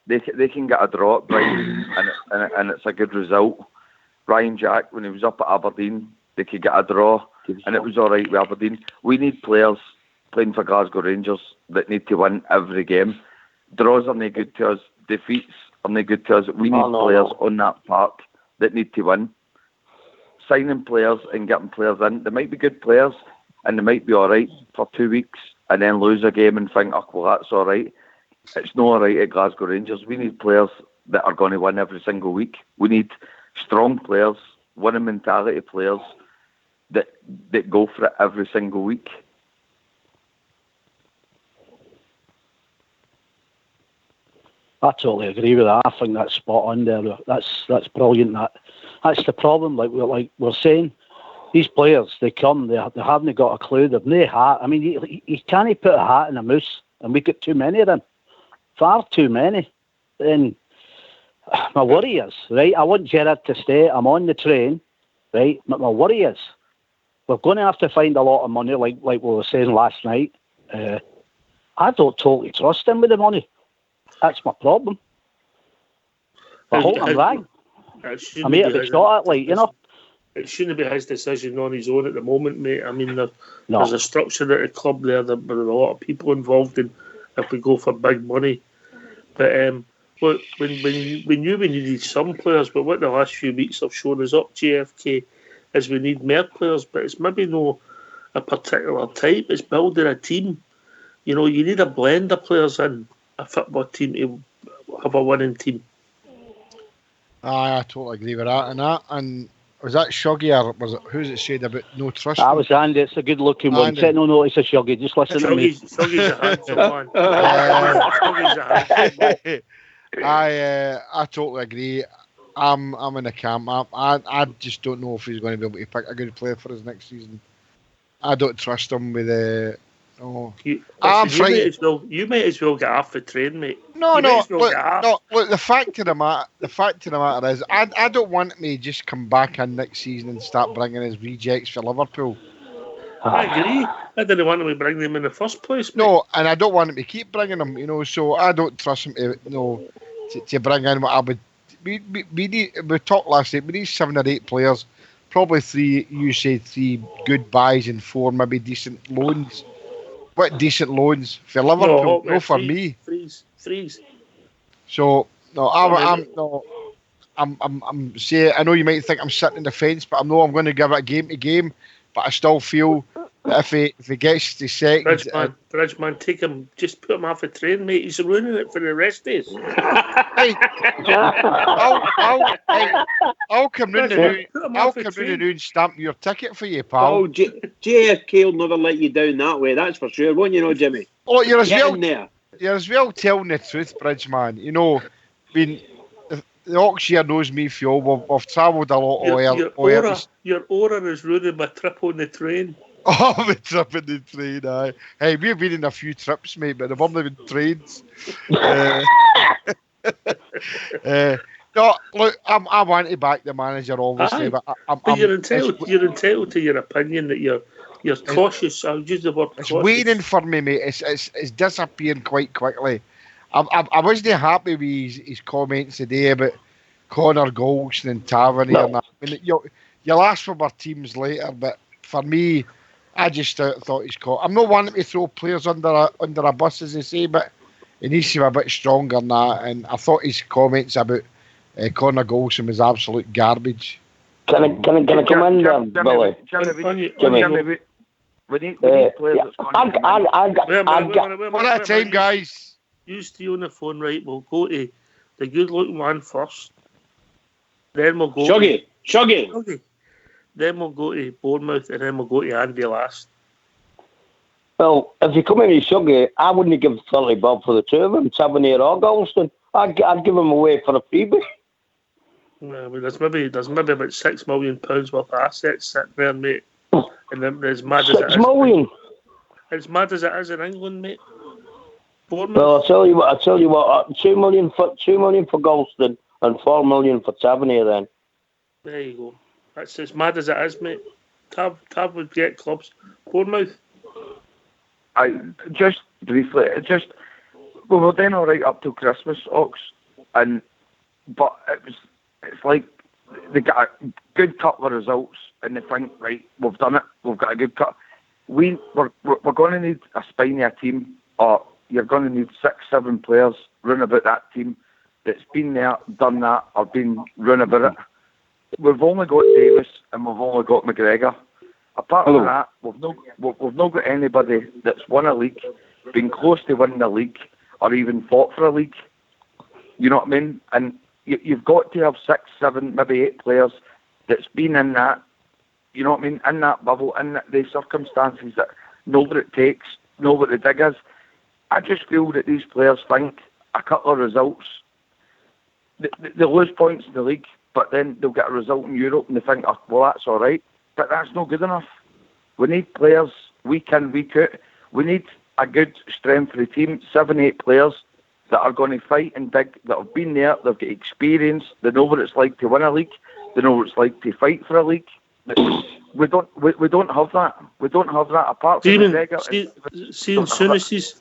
They can get a draw at Brighton and it's a good result. Ryan Jack, when he was up at Aberdeen, they could get a draw and it was all right with Aberdeen. We need players playing for Glasgow Rangers that need to win every game. Draws are no good to us. Defeats are no good to us. We need players on that park that need to win. Signing players and getting players in. They might be good players and they might be all right for 2 weeks and then lose a game and think, oh, well, that's all right. It's not all right at Glasgow Rangers. We need players that are going to win every single week. We need strong players, winning mentality players that go for it every single week. I totally agree with that. I think that's spot on there. That's brilliant. That's the problem. Like we're saying, these players, they come, they haven't got a clue. They've no hat. I mean, you can't put a hat in a moose, and we get too many of them. Far too many. And my worry is, right, I want Gerrard to stay. I'm on the train, right? But my worry is, we're going to have to find a lot of money, like we were saying last night. I don't totally trust him with the money. That's my problem. I hope I'm right. I mean, it's not like, you know. It shouldn't be his decision on his own at the moment, mate. I mean, there's a structure at the club there that with a lot of people involved in if we go for big money. But look, when we knew we needed some players, but what the last few weeks have shown us up, JFK, is we need more players, but it's maybe no a particular type. It's building a team. You know, you need a blend of players in a football team to have a winning team. I totally agree with that. And was that Shuggy or was it who's it said about no trust? I was Andy. It's a good looking one. Take no notice of Shuggy. Just listen to me. Shuggy's a handsome man. I totally agree. I'm in the camp. I just don't know if he's going to be able to pick a good player for us next season. I don't trust him with the. I'm frightened. You might as well get off the train, mate. No. Look, the fact of the matter is, I don't want me just come back in next season and start bringing his rejects for Liverpool. I agree. I didn't want him to bring them in the first place, mate. No, and I don't want him to keep bringing them. You know, so I don't trust him to bring in what I would. We talked last night. We need 7 or 8 players, probably 3. You said 3 good buys and 4 maybe decent loans. What decent loans for Liverpool? No, for me. Freeze. So I'm saying. I know you might think I'm sitting in the fence, but I'm going to give it a game to game. But I still feel that if he gets to second, Bridgeman, take him. Just put him off the train, mate. He's ruining it for the rest of us. I'll come round and stamp your ticket for you, pal. Oh, JFK will never let you down that way. That's for sure, won't you know, Jimmy? Oh, you're as well telling the truth, Bridgeman. You know, I mean, the Oxshire knows me, Phil. We've travelled a lot. Your aura is ruining my trip on the train. Oh, the trip on the train, aye. Hey, we've been in a few trips, mate, but they've only been trains. No, look, I want to back the manager, obviously, but you're entitled to your opinion that you're cautious. I'll use the word cautious. It's waning for me, mate. It's disappearing quite quickly. I wasn't happy with his comments today about Connor Goldson and Tavernier. No. I mean, you'll ask for more teams later, but for me, I just thought he's caught. I'm not wanting to throw players under a bus, as they say, but he needs to be a bit stronger than that. And I thought his comments about Connor Golson was absolute garbage. Can I come in there, Billy? Jimmy. We need players that's going to... One at a time, guys. You stay on the phone, right? We'll go to the good-looking one first. Then we'll go... Shuggy. Then we'll go to Bournemouth, and then we'll go to Andy last. Well, if you come in with Shuggy, I wouldn't give 30 bob for the two of them, Tavernier or Golston. I'd give them away for a freebie. No, but there's maybe about £6 million worth of assets sitting there, mate. And then as mad as it is. 6 million. As mad as it is in England, mate. Bournemouth. Well, I'll tell you what. 2 million for Golston and 4 million for Tavernier. Then. There you go. That's as mad as it is, mate. Tav would get clubs. Bournemouth. Just briefly, we were then all right up till Christmas, Ox, but it's like they got a good couple of results, and they think, right, we've done it, we've got a good cut. We're going to need a spinier team, or you're going to need 6-7 players run about that team that's been there, done that, or been run about it. We've only got Davis and we've only got McGregor. Apart from that, we've not got anybody that's won a league, been close to winning a league, or even fought for a league. You know what I mean? And you've got to have 6, 7, maybe 8 players that's been in that, you know what I mean, in that bubble, in the circumstances that know what it takes, know what the dig is. I just feel that these players think a couple of results, they lose points in the league, but then they'll get a result in Europe and they think, oh, well, that's all right. But that's not good enough. We need players week in, week out. We need a good strength for the team, 7, 8 players that are going to fight and dig, that have been there, they've got experience, they know what it's like to win a league, they know what it's like to fight for a league. We don't have that. We don't have that apart from Souness's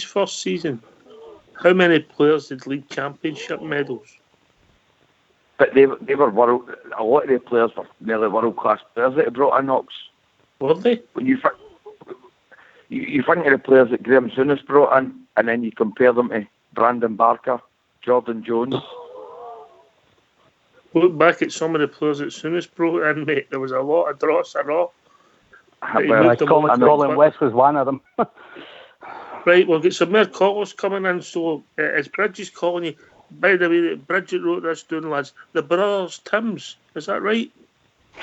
first season, how many players did league championship medals? But they were world. A lot of the players were nearly world class players that he brought in, Ox. Were they? When you think of the players that Graham Souness brought in, and then you compare them to Brandon Barker, Jordan Jones. Look back at some of the players that Souness brought in, mate. There was a lot of dross and all. Colin West was one of them. Right, we'll get some more callers coming in. So, as Bridget's calling you, by the way, Bridget wrote this down, lads. The brothers Tims, is that right?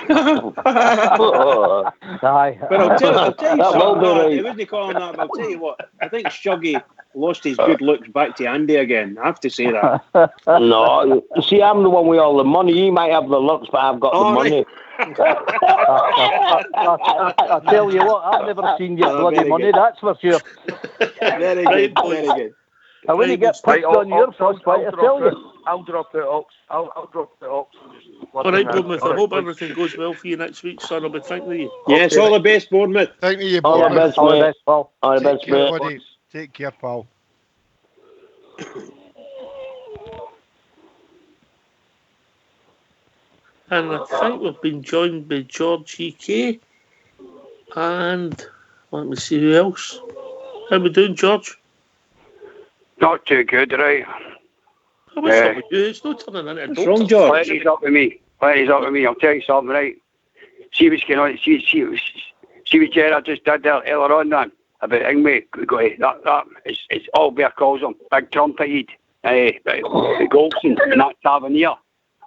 Aye. But I'll tell you something. He wasn't calling that, but I'll tell you what. I think Shuggy lost his good looks back to Andy again. I have to say that. No, see, I'm the one with all the money. You might have the looks, but I've got the money. I'll tell you what, I've never seen your bloody money, good. That's for sure. Very good, very good. And when you get pushed on your first fight, I tell you. I'll drop the Ox. I'll drop the Ox. All right, Bournemouth. I hope everything goes well for you next week, son. I'll be thinking of you. Yes, all the best, Bournemouth. Thank you, Bournemouth. All the best, pal. All the best, mate. Take care, pal. And I think we've been joined by George E.K. And let me see who else. How we doing, George? Not too good, right? What's up with you? It's not turning into a doctor. What's wrong, George? Plenty's up with me. I'll tell you something, right? See what's going on. See what Gerard just did there earlier on, then, about Ingwe. It's all Bear calls him. Big trumpet-head. Golson and that Tavernier.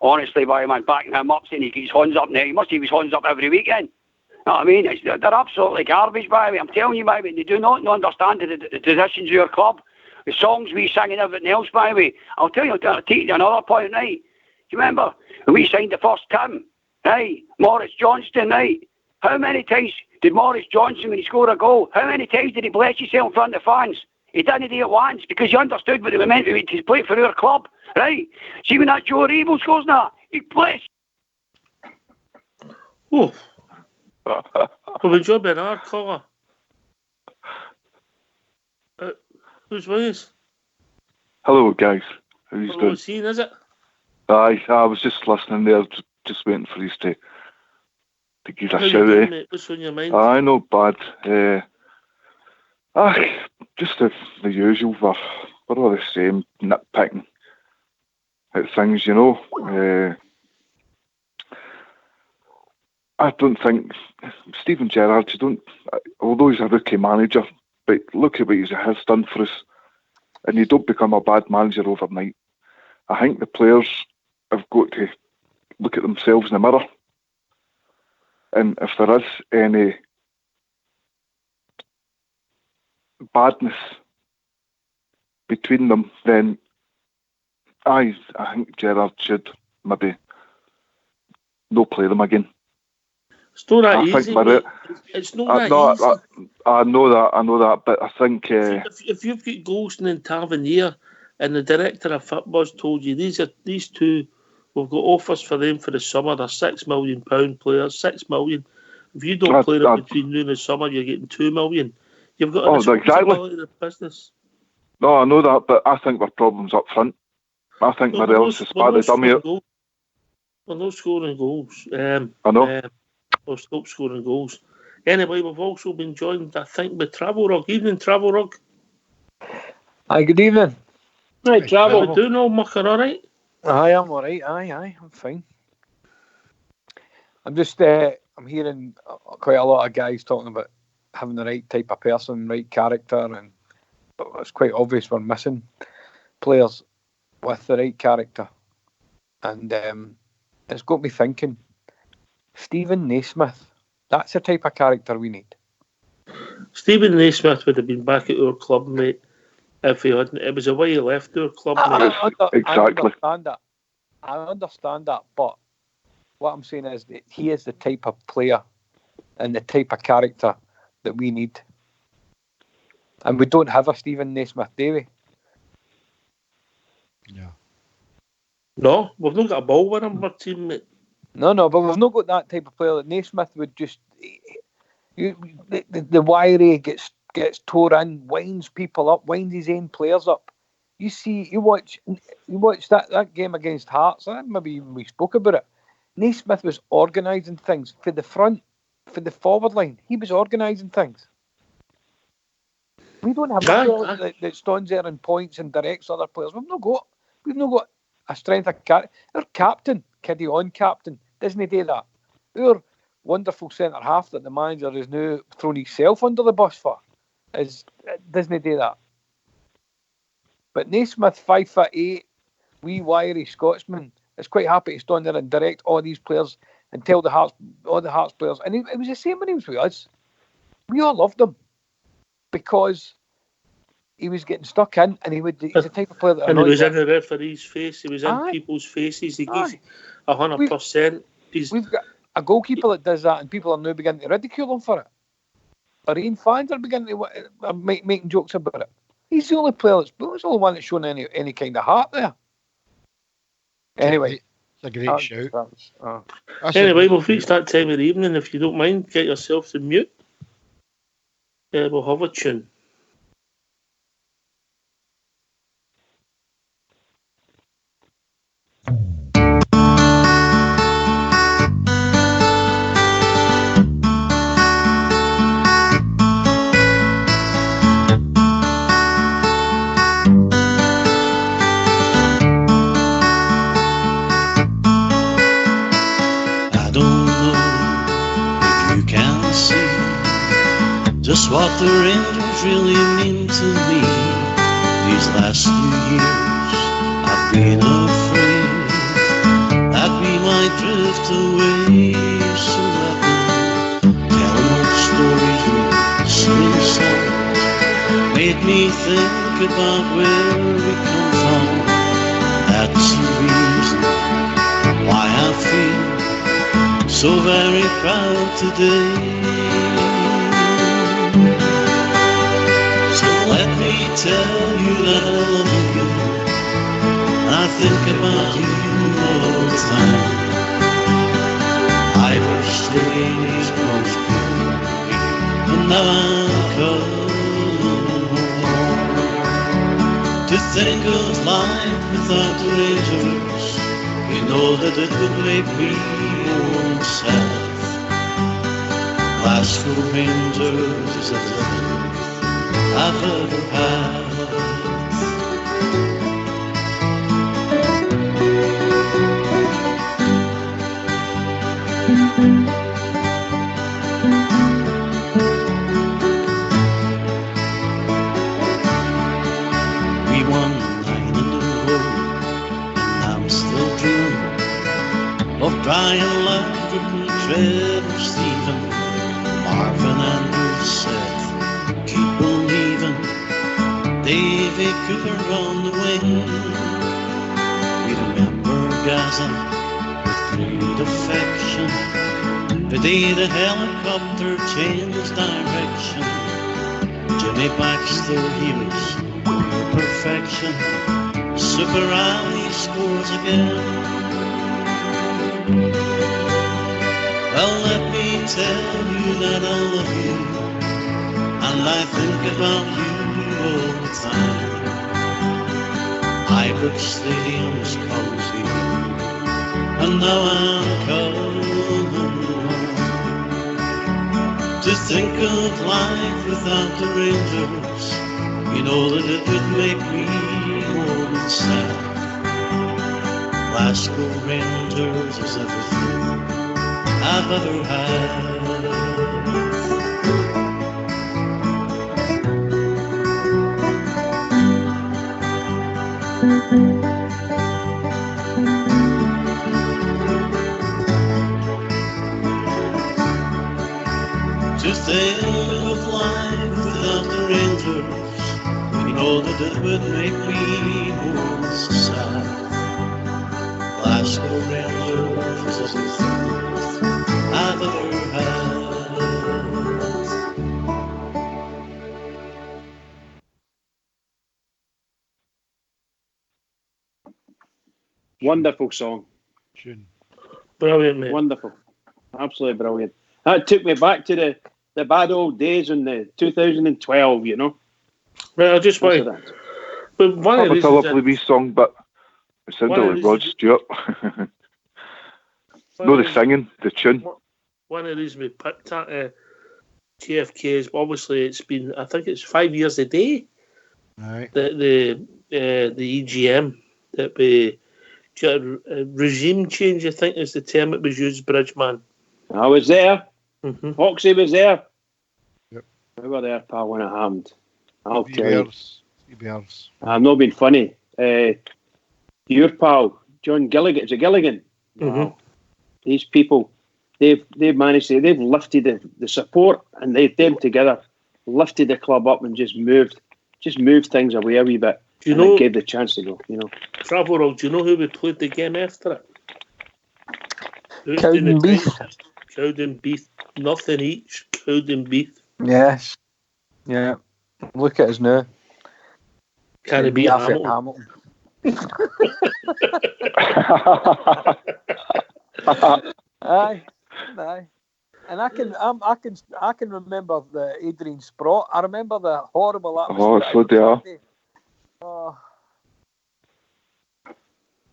Honestly, by man, backing him up, saying he gets horns up now. He must have his horns up every weekend. You know what I mean? They're absolutely garbage, by the way. I'm telling you, by the way, they do not understand the traditions of your club. The songs we sing and everything else, by the way. I'll tell you, I'll take you to another point, right? Do you remember when we signed the first Tim, right? Morris Johnston, right? How many times did Morris Johnson, when he scored a goal, how many times did he bless himself in front of the fans? He didn't do it once because he understood what it meant to play for our club, right? See when that Joe Rabel scores now, he bless. Oh. Well, the job in our colour. Who's with us? Hello, guys. How you doing? Scene, is it? Aye, I was just listening there, just waiting for you to to give a shout. What's on your mind? Aye, not bad. Just the usual. We're all the same, nitpicking at things, you know. I don't think Steven Gerrard, although he's a rookie manager, but look at what he has done for us, and you don't become a bad manager overnight. I think the players have got to look at themselves in the mirror, and if there is any badness between them, then I think Gerrard should maybe no play them again. It's not that easy. It's not that easy. I know that, but I think if you've got Goldson and Tavernier, and the director of football's told you these two, we've got offers for them for the summer. They're £6 million players, $6 million. If you don't play them between noon and summer, you're getting $2 million. You've got a responsibility of the business. No, I know that, but I think there are problems up front. I think Morelos is badly dumb here. We're not scoring goals. I know. We'll stop scoring goals. Anyway, we've also been joined, I think, by Travel Rug. Evening, Travel Rug. Hi, good evening. Hi, Travel. How we doing, old mucker, all right? Aye, I'm all right. Aye, I'm fine. I'm just, I'm hearing quite a lot of guys talking about having the right type of person, right character, but it's quite obvious we're missing players with the right character. And it's got me thinking, Steven Naismith, that's the type of character we need. Steven Naismith would have been back at our club, mate, if he hadn't. It was a way he left our club, mate. Exactly. I understand that, but what I'm saying is that he is the type of player and the type of character that we need. And we don't have a Steven Naismith, do we? No, we've not got a ball with him, our team, mate. No, but we've not got that type of player. That Naismith would just... The wiry gets tore in, winds people up, winds his own players up. You watch that game against Hearts, maybe we spoke about it. Naismith was organising things for the front, for the forward line. He was organising things. We don't have a player that stands there and points and directs other players. We've not got a strength of character. Our captain, Kiddy on captain, doesn't do that. Our wonderful centre half that the manager has now thrown himself under the bus for doesn't do that. But Naismith, 5'8", wee wiry Scotsman, is quite happy to stand there and direct all these players and tell all the Hearts players. And it was the same when he was with us. We all loved him because he was getting stuck in, and he's the type of player that. And he was in the referee's face. He was in people's faces. He gives 100%. We've got a goalkeeper that does that, and people are now beginning to ridicule him for it. Our own fans are beginning to making jokes about it. He's the only player he's the only one that's shown any kind of heart there. Anyway, it's a great shout. Anyway, we've reached that time of the evening. If you don't mind, get yourself to mute. We'll have a tune. Just what the Rangers really mean to me. These last few years I've been afraid that we might drift away. So let them telling old stories we still saw made me think about where we come from. That's the reason why I feel so very proud today. Let me tell you that I love you. I think about you all the time. I wish the days was good, and now I'm coming home. To think of life without the Rangers, you know that it would make me sad. Glasgow Rangers is everything I've ever had. We won 9 in a row, and I'm still dreaming of Brian Laudrup and Trevor Stephen, Marvin Andrews, Seth, keep believing, Davy Cooper on the wing. We remember Gaza with great affection, the day the helicopter changed direction. Jimmy Baxter, he was perfection. Super Ali scores again. Well, let me tell you that I love you, and I think about you all the time. Ibrox Stadium's cozy, and now I'm coming home. To think of life without the Rangers, you know that it would make me old and sad. Glasgow Rangers is everything I've ever had. To think of life without the Rangers, you know that it would make me most sad. Glasgow Rangers is everything I've ever had. Wonderful song. Brilliant, mate. Wonderful. Absolutely brilliant. That took me back to the bad old days in the 2012, you know. Right, I just want to... But one of a lovely wee song, but it sounded like Rod Stewart. No, the singing, the tune. One of the reasons we picked that JFK is obviously it's been, I think it's 5 years a day. Right. The EGM that we regime change, I think is the term that was used, Bridgeman. I was there. Mm-hmm. Foxy was there. Yep. We were there, pal, when it happened. I'll Three tell bears. I'm not being funny. Your pal, John Gilligan. Is it Gilligan? Mm-hmm. Wow. These people, they've managed to, they've lifted the support, and them together lifted the club up and just moved things away a wee bit. Do you know? Gave the chance to go. You know. Travel, do you know who we played the game after it? Cowdenbeath. Cowdenbeath, nothing each. Cowdenbeath. Yes. Yeah. Look at us now. Can it be Hamilton? Aye. And I can remember the Adrian Sprott. I remember the horrible atmosphere. Oh, so dear. Oh.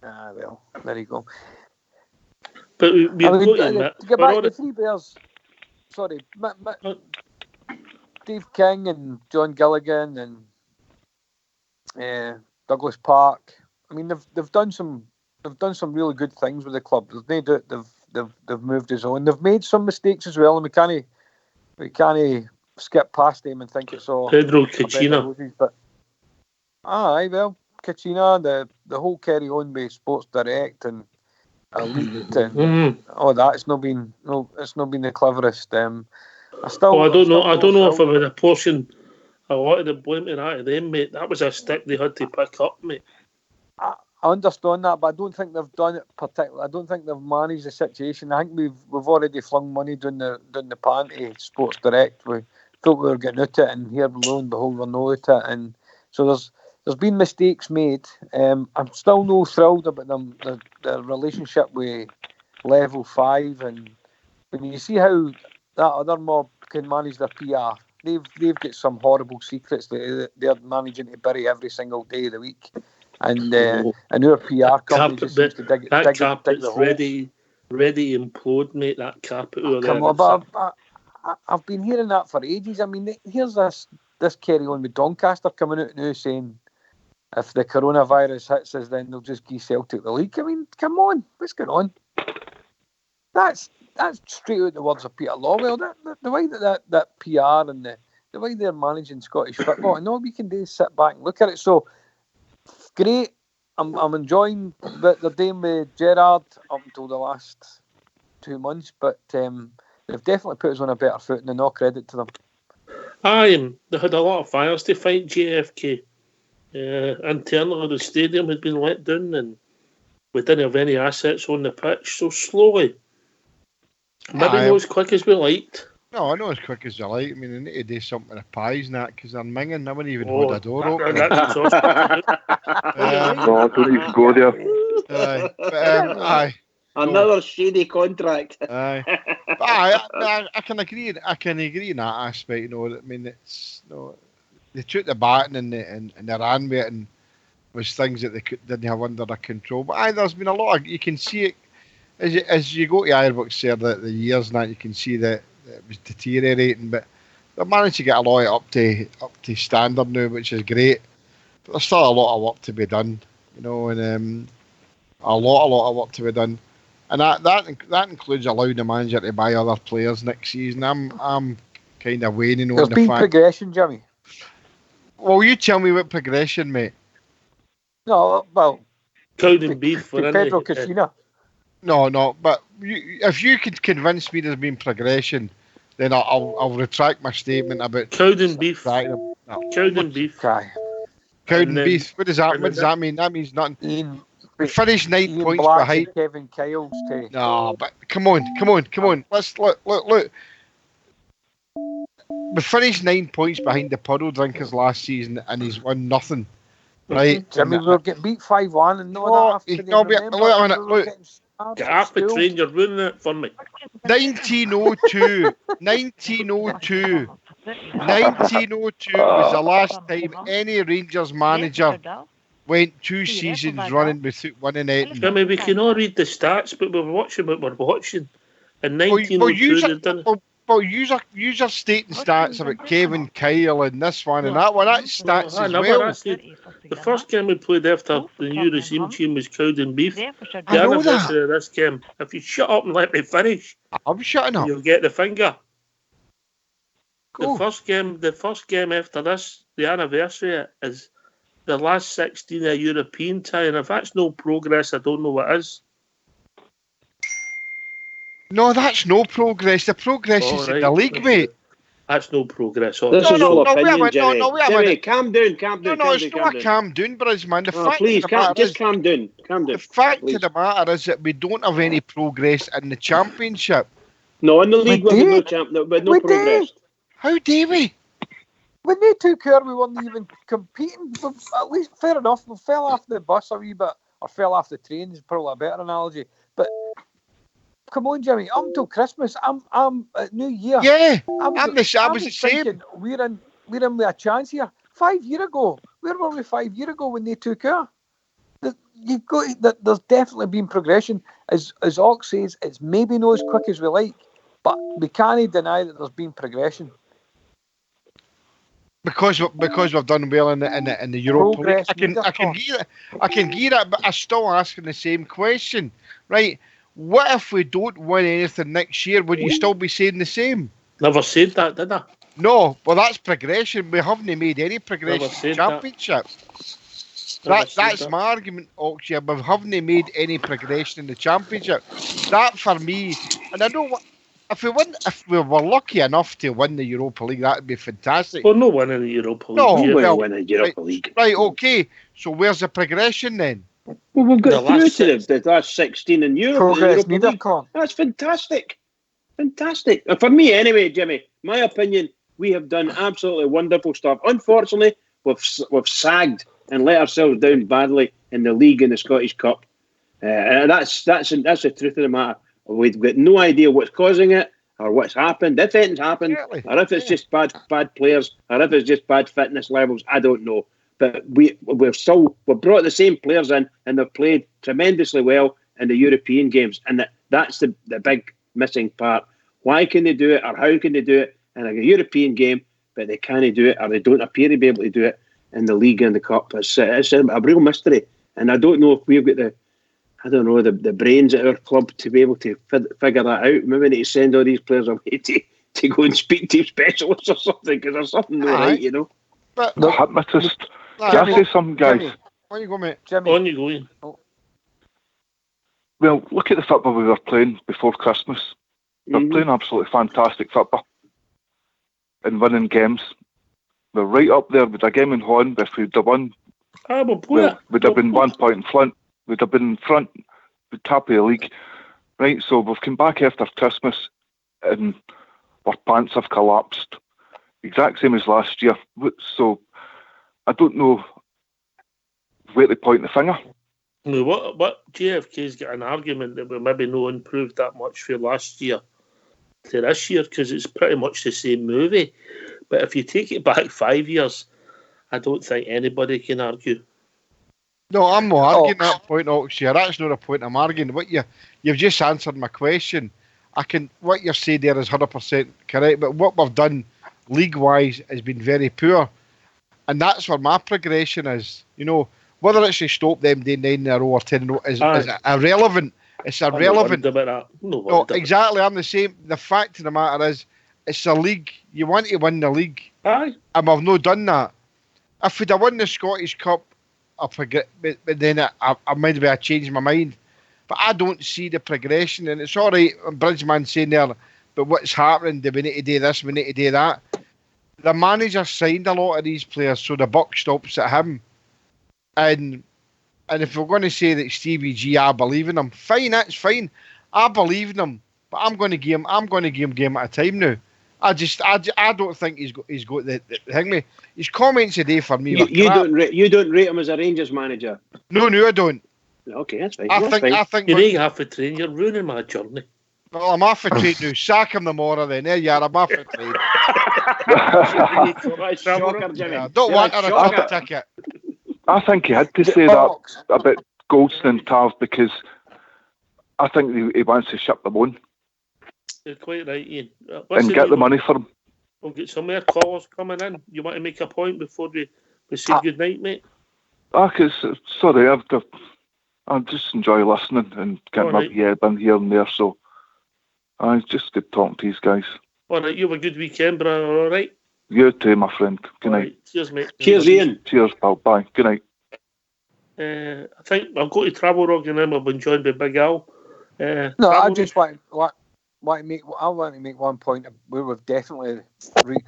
Well, there you go. But to get back to the Three Bears. Sorry, Dave King and John Gilligan and Douglas Park. I mean, they've done some really good things with the club. They've moved us on. They've made some mistakes as well, and we can't skip past them and think it's all Pedro Cachina. But well, Cachina, the whole carry on with Sports Direct and Elite and all that. It's not been the cleverest. I don't know if I would apportion a lot of the blame to that of them, mate. That was a stick they had to pick up, mate. I understand that, but I don't think they've done it particularly. I don't think they've managed the situation. I think we've already flung money down the pan to Sports Direct. We thought we were getting out it, and here, lo and behold, we're not out it. And so there's been mistakes made. I'm still no thrilled about the relationship with Level 5, and when you see how that other mob can manage their PR, they've got some horrible secrets that they're managing to bury every single day of the week. And our PR company just seems to dig the carpet's ready to implode, mate. That carpet over there. Come on, but I've been hearing that for ages. I mean, here's this carry on with Doncaster coming out now saying if the coronavirus hits us, then they'll just give Celtic the league. I mean, come on, what's going on? That's straight out the words of Peter Lawwell. The way that PR and the way they're managing Scottish football, and all we can do is sit back and look at it. So great. I'm enjoying what they're doing with Gerrard up until the last 2 months, but they've definitely put us on a better footing, and all credit to them. They had a lot of fires to fight JFK. Internally, the stadium had been let down, and we didn't have any assets on the pitch, so slowly. Maybe not as quick as we liked. No, not as quick as you like. I mean, they need to do something with the pies and that, because they're minging. I wouldn't even hold a door open. That's no, I don't even go there. Aye. Another shady contract. Aye. But I can agree in that aspect. You know, I mean, it's they took the batting and they ran with it, and was things that they didn't have under their control. But there's been a lot of, you can see it as you go to Ironworks there, the years and that, you can see that it was deteriorating, but they've managed to get a lot up to standard now, which is great. But there's still a lot of work to be done, you know, and a lot of work to be done, and that includes allowing the manager to buy other players next season. I'm kind of waning on the fact. There's been progression, Jimmy. Well, you tell me what progression, mate. No, well, Cowden beef for Pedro Casina. No, but if you could convince me there's been progression, then I'll retract my statement about Cowden beef. No. Cowden beef. Cowden beef. What does that mean? That means nothing. We finished 9 points behind. Kevin Kyle's take. No, but come on. Let's look. We finished 9 points behind the Puddle Drinkers last season, and he's won nothing. Right? Jimmy, we'll get beat 5-1 and look, get off the train, you're ruining it for me. 1902 was the last time any Rangers manager went 2 seasons running without winning anything. I mean, we can all read the stats, but we're watching what we're watching. In 1902, they've done it. Well, use are stating stats about Kevin Kyle and this one and that one. That's stats as well. The first game we played after the new regime team was Cowden Beef. The anniversary of this game, if you shut up and let me finish, I'm shutting up. You'll get the finger. Cool. The first game after this, the anniversary, is the last 16 of European tie, and if that's no progress, I don't know what is. No, that's no progress. The progress is in the league, mate. That's no progress. This is all opinion, Jimmy. Jimmy, calm down. No, it's not a calm down, Bridge, man. Please, just calm down. The fact of the matter is that we don't have any progress in the championship. No, in the league we have no progress. How do we? When they took her, we weren't even competing. At least, fair enough, we fell off the bus a wee bit, or fell off the train is probably a better analogy. But come on, Jimmy. I'm till Christmas. I'm at New Year. Yeah, I was the same. We're in with a chance here. 5 years ago, where were we 5 years ago when they took her? There's definitely been progression. As Ox says, it's maybe not as quick as we like, but we can't deny that there's been progression. Because we've done well in the Europa League. I can hear that, but I'm still asking the same question, right? What if we don't win anything next year? Would you still be saying the same? Never said that, did I? No, well, that's progression. We haven't made any progression in the championship. That's my argument, Oxia. We haven't made any progression in the championship. That for me, and I know what. If we were lucky enough to win the Europa League, that would be fantastic. We're not winning the Europa League. No, we'll win the Europa League. Right, okay. So where's the progression then? Well, we've got through to the last 16 in Europe. That's fantastic. Fantastic. And for me, anyway, Jimmy, my opinion, we have done absolutely wonderful stuff. Unfortunately, we've sagged and let ourselves down badly in the league and the Scottish Cup. And that's the truth of the matter. We've got no idea what's causing it or what's happened, if anything's happened, or if it's just bad players, or if it's just bad fitness levels. I don't know. But we've brought the same players in, and they've played tremendously well in the European games, and that's the big missing part. Why can they do it, or how can they do it in a European game, but they can't do it, or they don't appear to be able to do it in the league and the cup? It's a real mystery, and I don't know if we've got the brains at our club to be able to figure that out. Maybe we need to send all these players away to go and speak to specialists or something, because there's something not right, you know. But the hypnotist. Can I say something, guys? Jimmy, on you go, mate. Jimmy. On you go, Ian. Well, look at the football we were playing before Christmas. We were playing absolutely fantastic football and winning games. We're right up there with a game in Holland. If we'd have won, we'd have been 1 point in front. We'd have been in front, with top of the league. Right, so we've come back after Christmas and our pants have collapsed. Exact same as last year. So I don't know where to point the finger. No, what JFK's got an argument that we maybe not improved that much for last year to this year, because it's pretty much the same movie. But if you take it back 5 years, I don't think anybody can argue. No, I'm not arguing that point, Oxia. That's not a point I'm arguing. You've just answered my question. What you're saying there is 100% correct, but what we've done league-wise has been very poor. And that's where my progression is. You know, whether it's to stop them doing 9 in a row or 10 in a row is irrelevant. It's irrelevant. No, exactly. I'm the same. The fact of the matter is, it's a league. You want to win the league. Aye. And we've not done that. If we'd have won the Scottish Cup, I forget, but then I maybe I changed my mind. But I don't see the progression. And it's all right, Bridgeman saying there, but what's happening? Do we need to do this? We need to do that. The manager signed a lot of these players, so the buck stops at him. And if we're going to say that Stevie G, I believe in him, fine, that's fine. I believe in him, but I'm going to give him game at a time now. I don't think he's got the thing. His comments today for me. You don't rate him as a Rangers manager. No, I don't. Okay, that's fine. I think you need half a train. You're ruining my journey. Well, I'm off a trade now. Sack him tomorrow then. There you are. I'm off a trade. Don't want a ticket. I think he had to say that about Goldson and Tav, because I think he wants to ship them on. You're quite right, Ian. And get the money for them. We'll get some more callers coming in. You want to make a point before we say good night, mate? Sorry, I just enjoy listening and getting my head in here and there, so I just good talking to these guys. All right, you have a good weekend, brother, all right? You too, my friend. Good night. Right. Cheers, mate. Cheers, Ian. Cheers, pal. Bye. Good night. I think I'll go to Travel Rock and then I've been joined by Big Al. I just want to make one point where we've definitely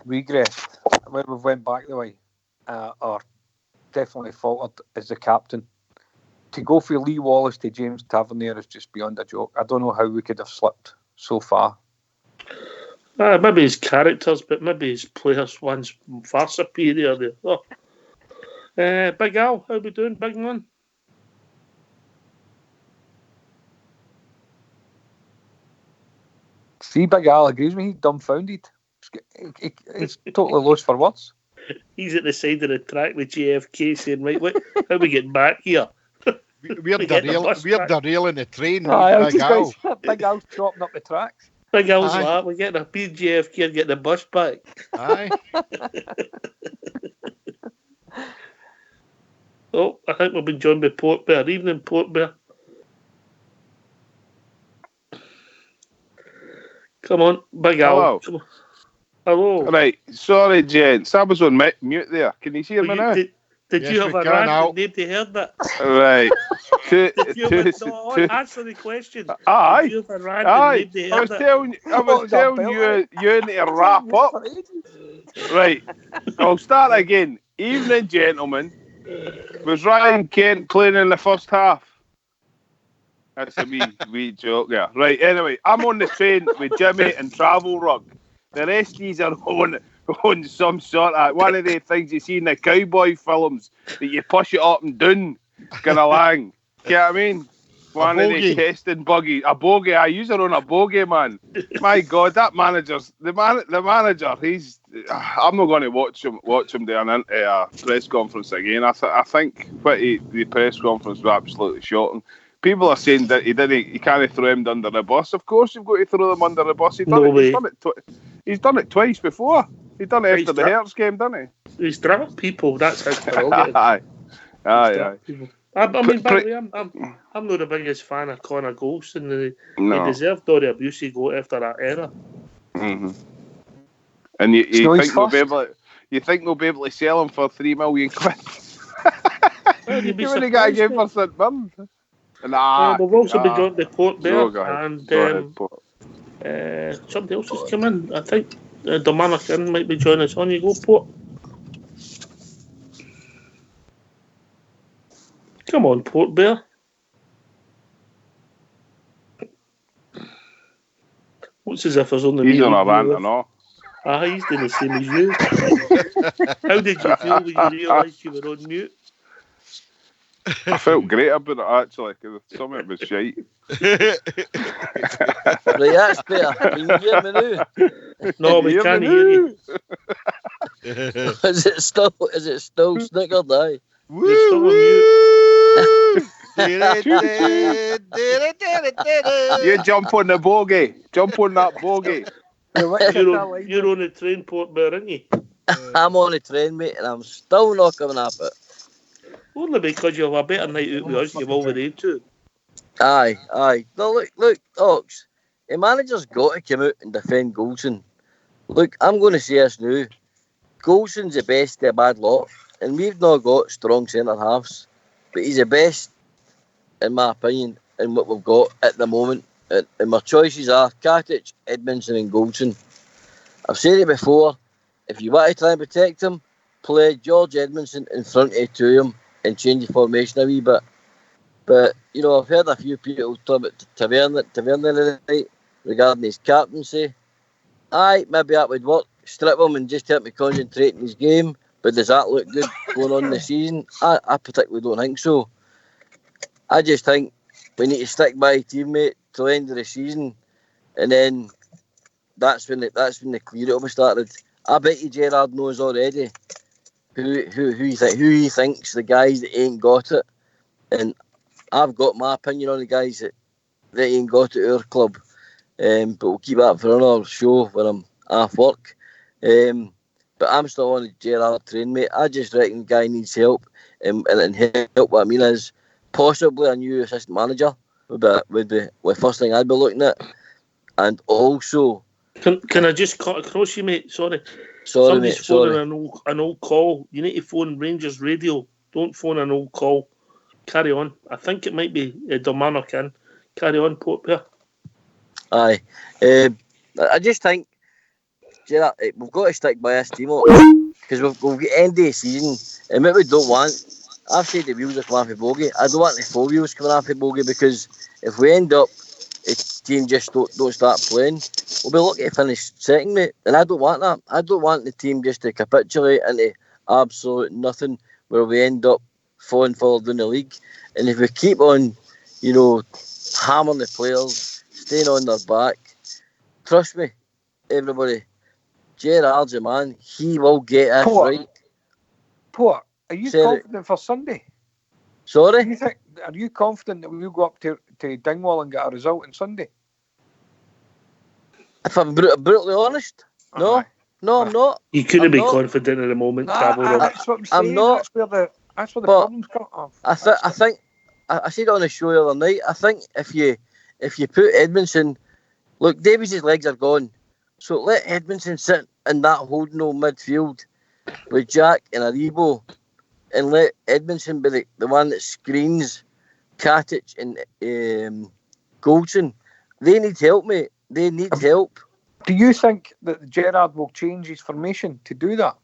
regressed, where we've went back the way, or definitely faltered as the captain. To go for Lee Wallace to James Tavernier is just beyond a joke. I don't know how we could have slipped so far. Maybe his characters, but maybe his players one's far superior there. Oh. Big Al, how we doing, big man? See, Big Al agrees with me. He's dumbfounded. He's totally lost for words. He's at the side of the track with JFK saying, right, how are we getting back here? We're derailing the train. Big Al's chopping up the tracks. Big Al's like, we're getting a JFK and getting the bus back. Aye. Oh, I think we've been joined by Port Bear. Evening, Port Bear. Come on, Big Al. Hello. Hello. Right, sorry, gents. I was on mute there. Can you hear me now? Did you have a rant and nobody heard that? Right. Answer the question. Aye. Did you have a rant and nobody heard I was telling you need to wrap up. Right. I'll start again. Evening, gentlemen. Was Ryan Kent playing in the first half? That's a wee joke there. Right, anyway, I'm on the train with Jimmy and Travel Rug. The rest of these are on some sort of one of the things you see in the cowboy films that you push it up and down kind of lang. You know what I mean? One of the testing buggy. A bogey. I use it on a bogey, man. My God, that manager's the manager. He's. I'm not going to watch him do a press conference again. I think the press conference was absolutely shocking. People are saying that he can't throw him under the bus. Of course, you've got to throw them under the bus. He's done it twice before. He's done it after the Hearts game, didn't he? He's dropped people. That's his prerogative. Aye. I mean, by the way, I'm not the biggest fan of Connor Goldson. He deserved all the abuse he got after that era. Mm-hmm. And you think they'll be able to sell him for £3 million? You would have got a game for St Mirren. Nah, we've also been joined by Port Bear, and somebody else has come in. I think Dominican might be joining us. On you go, Port. Come on, Port Bear. Looks as if there's only he's on a rant and all. He's doing the same as you. How did you feel when you realised you were on mute? I felt great about it, actually, because some of it was shite. Right, that's better. Can you hear me now? No, we can't hear you. Is it still snickered? Aye. You're still on mute. You jump on the bogey. Jump on that bogey. You're on the train, Port Bear, aren't you? I'm on the train, mate, and I'm still not coming up it. Only because you have a better night out with us, you've already to. Aye. No, look, Ox. The manager's got to come out and defend Goldson. Look, I'm going to say this now. Goldson's the best of a bad lot, and we've not got strong centre halves, but he's the best, in my opinion, in what we've got at the moment. And my choices are Katic, Edmondson and Goldson. I've said it before, if you want to try and protect him, play George Edmondson in front of him and change the formation a wee bit. But, you know, I've heard a few people talk about Tavernier the night regarding his captaincy. Aye, maybe that would work. Strip him and just help me concentrate in his game. But does that look good going on this season? I particularly don't think so. I just think we need to stick by a teammate till the end of the season, and then that's when the clear will be started. I bet you Gerrard knows already who he thinks the guys that ain't got it, and I've got my opinion on the guys that ain't got it at our club. But we'll keep that for another show when I'm off work. But I'm still on the Gerrard train, mate. I just reckon the guy needs help, and help. What I mean is possibly a new assistant manager would be the first thing I'd be looking at, and also. Can I just cut across you, mate? Sorry, Somebody's phoning an old call. You need to phone Rangers Radio. Don't phone an old call. Carry on. I think it might be Dominican. Carry on, Port Bear. Aye. I just think, Gerrard, we've got to stick by this team because we've got end of the season, and what we don't want, I've said the wheels are coming off the bogey. I don't want the four wheels coming off the bogey, because if we end up the team just don't start playing, we'll be lucky to finish second, mate. And I don't want that. I don't want the team just to capitulate into absolute nothing where we end up falling further down the league. And if we keep on, hammering the players, staying on their back, trust me, everybody, Gerrard's a man. He will get us right. Port, are you confident for Sunday? Sorry? Are you confident that we'll go up to Dingwall and get a result on Sunday? If I'm brutally honest, no, I'm not. You couldn't be confident at the moment, That's what I'm saying. I'm not. That's where the problems come from. I think I said it on the show the other night. I think if you put Edmondson, look, Davies' legs are gone, so let Edmondson sit in that holding old midfield with Jack and Aribo, and let Edmondson be the one that screens Katic and Goldson. They need help, mate. They need help. Do you think that Gerrard will change his formation to do that?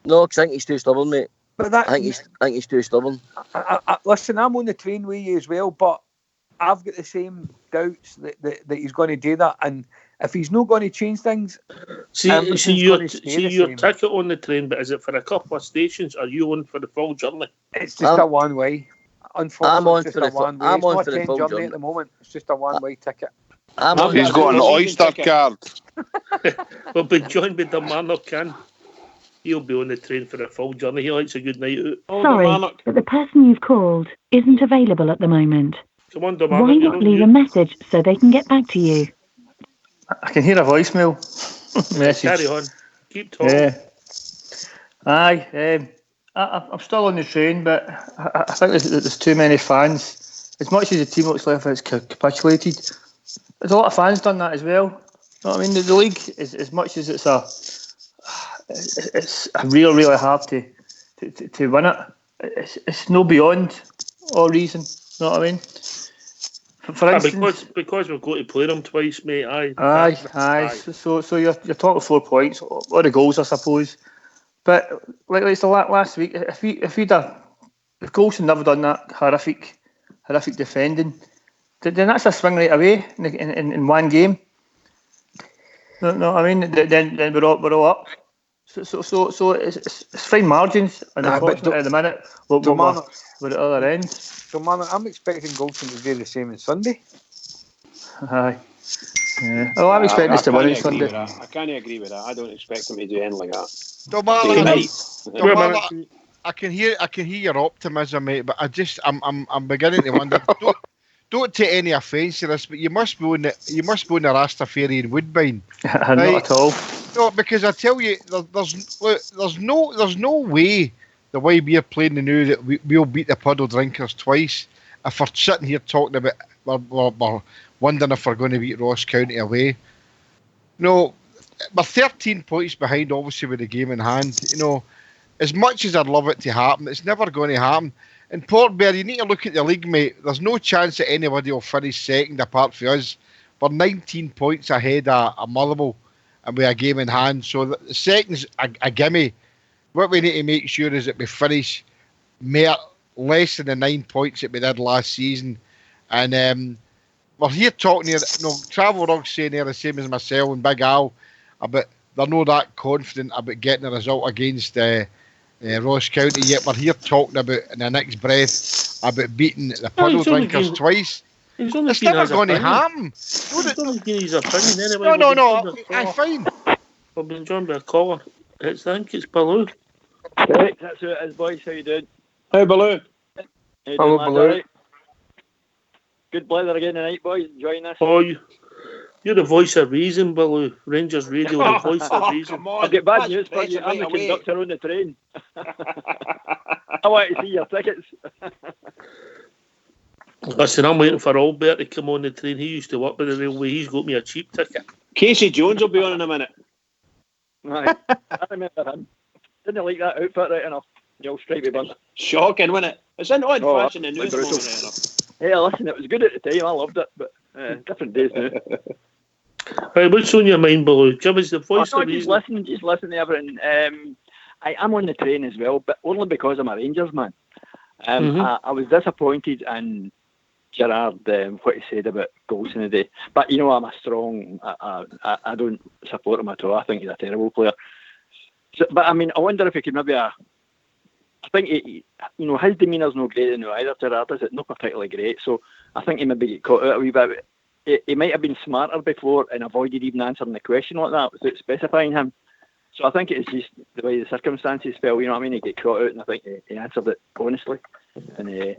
No, because I think he's too stubborn, mate. I think he's too stubborn. Listen, I'm on the train with you as well, but I've got the same doubts that he's going to do that. And if he's not going to change things, see your ticket on the train, but is it for a couple of stations? Are you on for the full journey? It's just a one way. Unfortunately, it's just a one way. I'm on for the full journey at the moment. It's just a one way ticket. He's got an Oyster card. We'll be joined by the man of Can. He'll be on the train for a full journey. He likes a good night out. Sorry, but the person you've called isn't available at the moment. Come on, Why not leave a message so they can get back to you? I can hear a voicemail message. Carry on. Keep talking. I'm still on the train, but I think there's too many fans. As much as the team looks like it's capitulated, there's a lot of fans done that as well. You know what I mean? The league, as much as it's really, really hard to win it. It's no beyond all reason. You know what I mean? For instance, because we've got to play them twice, mate. Aye. So you're talking 4 points, or the goals, I suppose. But like it's the last week, if Golson never done that horrific defending, then that's a swing right away in one game. No, I mean then we're all up. So it's fine margins, and unfortunately at the minute we're at the other end. So man, I'm expecting Golson to do the same on Sunday. Aye. Yeah. Well, I'm expecting us to win on Sunday. I can't agree with that. I don't expect them to do anything like that. I can hear your optimism, mate, but I'm beginning to wonder. Don't take any offence to this, but you must be on the Rastafarian Woodbine. Not at all. No, because I tell you, there's no way the way we're playing the new that we'll beat the Puddle Drinkers twice. If we're sitting here talking about we're wondering if we're going to beat Ross County away. No, we're 13 points behind, obviously, with the game in hand. You know, as much as I'd love it to happen, it's never going to happen. And Port Vale, you need to look at the league, mate. There's no chance that anybody will finish second apart from us. We're 19 points ahead of Motherwell and with a game in hand. So the second's a gimme. What we need to make sure is that we finish less than the 9 points that we did last season. And we're here talking here, Travel Rug's saying here the same as myself and Big Al, about they're not that confident about getting a result against Ross County, yet we're here talking about in the next breath about beating the Puddle Drinkers twice. It's never going to happen. He's only giving his opinion anyway. No, I'm fine. I've been joined by a caller. I think it's Baloo. Right, that's who it is, boys. How you doing? Hey, Baloo. Hello, Baloo. Right? Good weather again tonight, boys. Enjoying this? Oh, you're the voice of reason, Baloo. Rangers Radio, the voice of reason. Come on. I've got bad news for you. I'm the conductor on the train. I want to see your tickets. Listen, I'm waiting for Albert to come on the train. He used to work with the railway. He's got me a cheap ticket. Casey Jones will be on in a minute. Right. I remember him. Didn't like that outfit right enough. The old stripy bun. Shocking, wasn't it? It's an odd fashion in news moment. Yeah, listen, it was good at the time. I loved it, but different days now. Right, what's on your mind, Baloo? Give us the voice of reason. Just listen to everything. I'm on the train as well, but only because I'm a Rangers man. I was disappointed in Gerrard, what he said about Golson today. But, you know, I'm a strong... I don't support him at all. I think he's a terrible player. So, but, I mean, I wonder if he could maybe... I think, his demeanour's no great in either, Gerrard, is it? Not particularly great. So I think he maybe get caught out a wee bit. He might have been smarter before and avoided even answering the question like that without specifying him. So I think it's just the way the circumstances fell, you know what I mean? He get caught out and I think he answered it honestly. And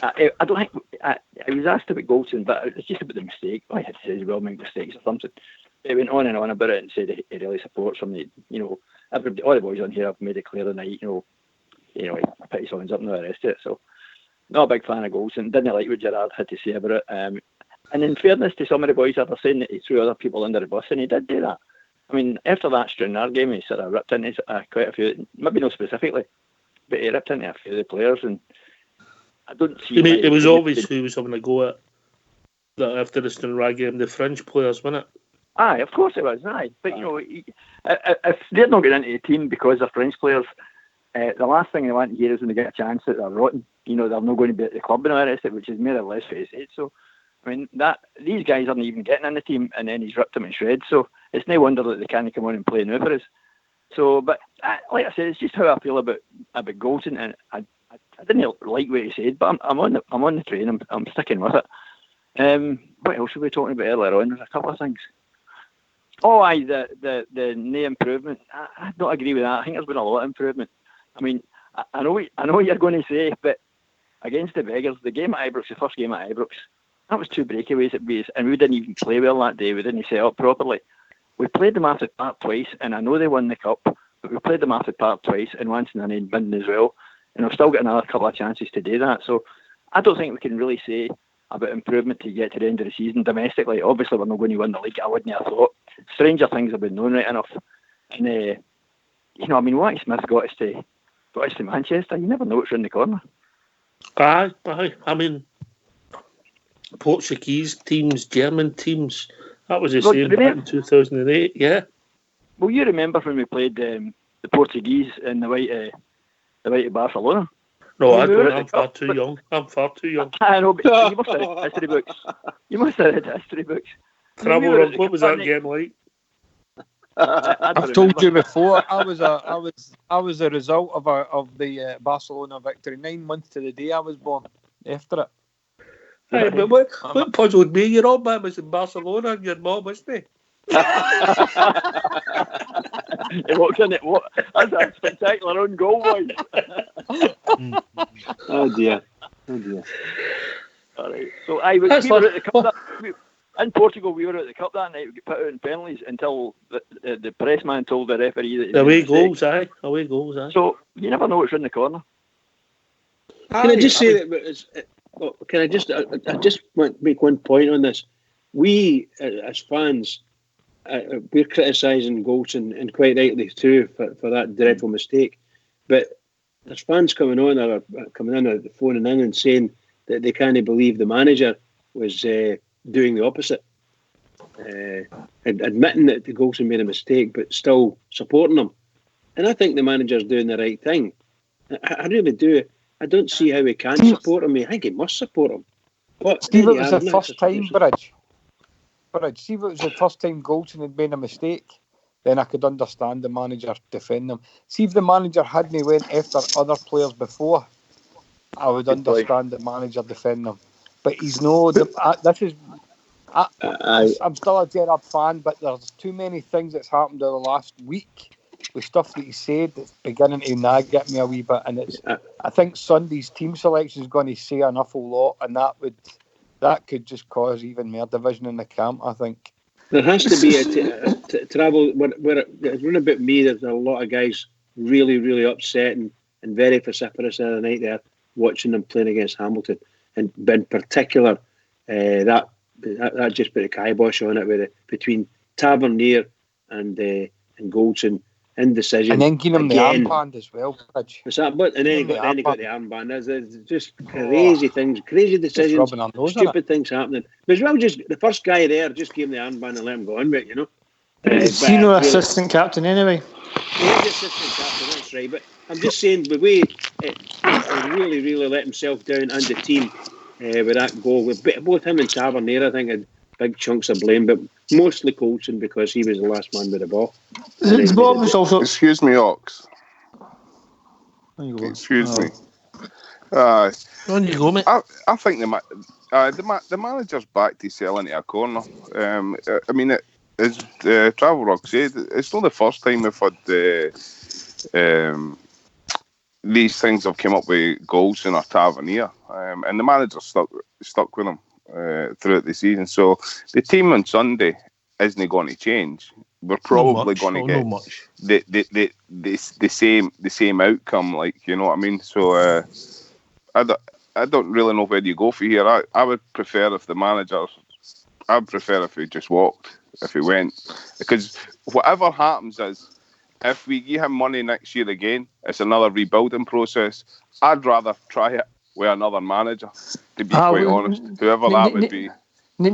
I don't think... I was asked about Golson, but it's just about the mistake. I had to say he's well made mistakes or something. He went on and on about it and said he really supports him. You know, everybody, all the boys on here have made it clear tonight, he put his hands up and all the rest of it. So, not a big fan of Golson. Didn't like what Gerrard had to say about it. And in fairness to some of the boys, they're saying that he threw other people under the bus, and he did do that. I mean, after that Stranraer game, he sort of ripped into quite a few, maybe not specifically, but he ripped into a few of the players, and I don't see... It was obvious who was having a go at that after the Stranraer game, the fringe players, wasn't it? Aye, of course it was, aye. But, if they're not getting into the team because they're French players, the last thing they want to hear is when they get a chance that they're rotten. They're not going to be at the club and all the rest of it, which is more or less what he said. So, I mean, these guys aren't even getting in the team, and then he's ripped them in shreds. So, it's no wonder that they can't come on and play now for us. So, but like I said, it's just how I feel about Golson, and I didn't like what he said, but I'm on the train. I'm sticking with it. What else were we talking about earlier on? There's a couple of things. Oh, aye, the no improvement. I don't agree with that. I think there's been a lot of improvement. I mean, I know what you're going to say, but against the Beggars, the game at Ibrox, the first game at Ibrox, that was 2 breakaways at base, and we didn't even play well that day. We didn't set up properly. We played them after Park twice, and I know they won the cup, but we played them after Park twice, and once in an bin as well. And we've still got another couple of chances to do that. So I don't think we can really say about improvement to get to the end of the season domestically. Obviously, we're not going to win the league. I wouldn't have thought. Stranger things have been known right enough. And, Whitey Smith got us to Manchester. You never know what's around the corner. Aye. I mean, Portuguese teams, German teams, that was the same back in 2008, yeah. Well, you remember when we played the Portuguese in the way to Barcelona? No, I don't. I'm far too young. I know, but you must have read history books. What was that game like? I've told you before. I was a result of the Barcelona victory. 9 months to the day I was born. After it. Hey, but what puzzled me, your old man was in Barcelona and your mom wasn't he? He walked in that's a spectacular own goal, boys. Oh dear. All right. So we were at the cup in Portugal. We were at the cup that night. We got put out in penalties until the press man told the referee that away goals, aye. So you never know what's in the corner. Can I just say that? Can I just want to make one point on this? We, as fans, we're criticising Goldson, and quite rightly too, for that dreadful mistake. But there's fans coming on phoning in and saying that they can't believe the manager was doing the opposite, admitting that Goldson made a mistake, but still supporting him. And I think the manager's doing the right thing. I really do. I don't see how he can support him. I think he must support him. Steve, it was the first time, Bridge. See, if it was the first time Goldson had made a mistake, then I could understand the manager defend them. See, if the manager hadn't went after other players before, I would understand the manager defend them. But he's no. I'm still a Gerrard fan, but there's too many things that's happened in the last week with stuff that he said that's beginning to nag at me a wee bit. And I think Sunday's team selection is going to say an awful lot, and that could just cause even more division in the camp, I think. There has to be a travel where it's run about me. There's a lot of guys really, really upset and very vociferous the other night there, watching them playing against Hamilton, and in particular that just put a kibosh on it between Tavernier and Goldson. Indecision. And then giving him the armband as well, Bridge. What's that? And then he got the armband. There's just crazy things, crazy decisions, stupid things happening. But as well, just the first guy there, just give him the armband and let him go on with it, you know. Is he no assistant captain anyway? He's the assistant captain, that's right. But I'm just saying, the way he really, really let himself down and the team with that goal, with both him and Tavernier, I think, had big chunks of blame, but mostly Goldson because he was the last man with the ball. Bob was also. Excuse me, Ox. Excuse me. On you go, mate. I think the manager's backed himself into a corner. I mean, as Travel Rock said, it's not the first time we've had these things have come up with Goldson or Tavernier, and the manager stuck with them throughout the season. So the team on Sunday isn't going to change. We're probably going to get the same outcome, like, you know what I mean. So I don't really know where you go for here. I would prefer if the manager. I'd prefer if he just walked, if he went, because whatever happens is, if we give him money next year again, it's another rebuilding process. I'd rather try it with another manager, to be quite honest, whoever that would be. No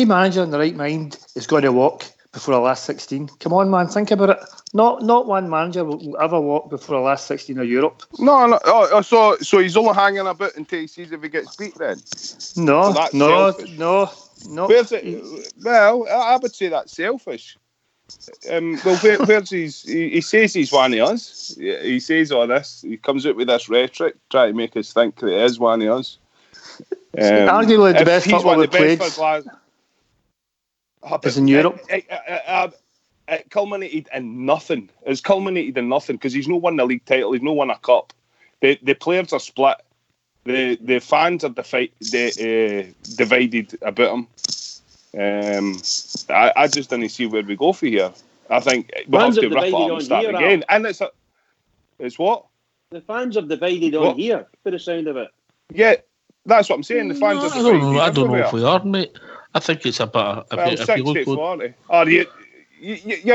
manager in the right mind is going to walk before the last 16. Come on, man, think about it. Not one manager will ever walk before the last 16 of Europe. No. Oh, so he's only hanging about until he sees if he gets beat then? No. Where's it? Well, I would say that's selfish. Where's he says he's one of us. He says all this. He comes out with this rhetoric, trying to make us think that he is one of us. Arguably the best football we've played is in Europe. it culminated in nothing. It's culminated in nothing because he's not won the league title. He's not won a cup. The players are split. The fans are divided about him. I just didn't see where we go for here. I think we have to rip it up and start again. And it's what? The fans are divided on here, for the sound of it. Yeah, that's what I'm saying. The fans are divided. I don't know if we are, mate. I think it's a bit. Well, 60-40. Or your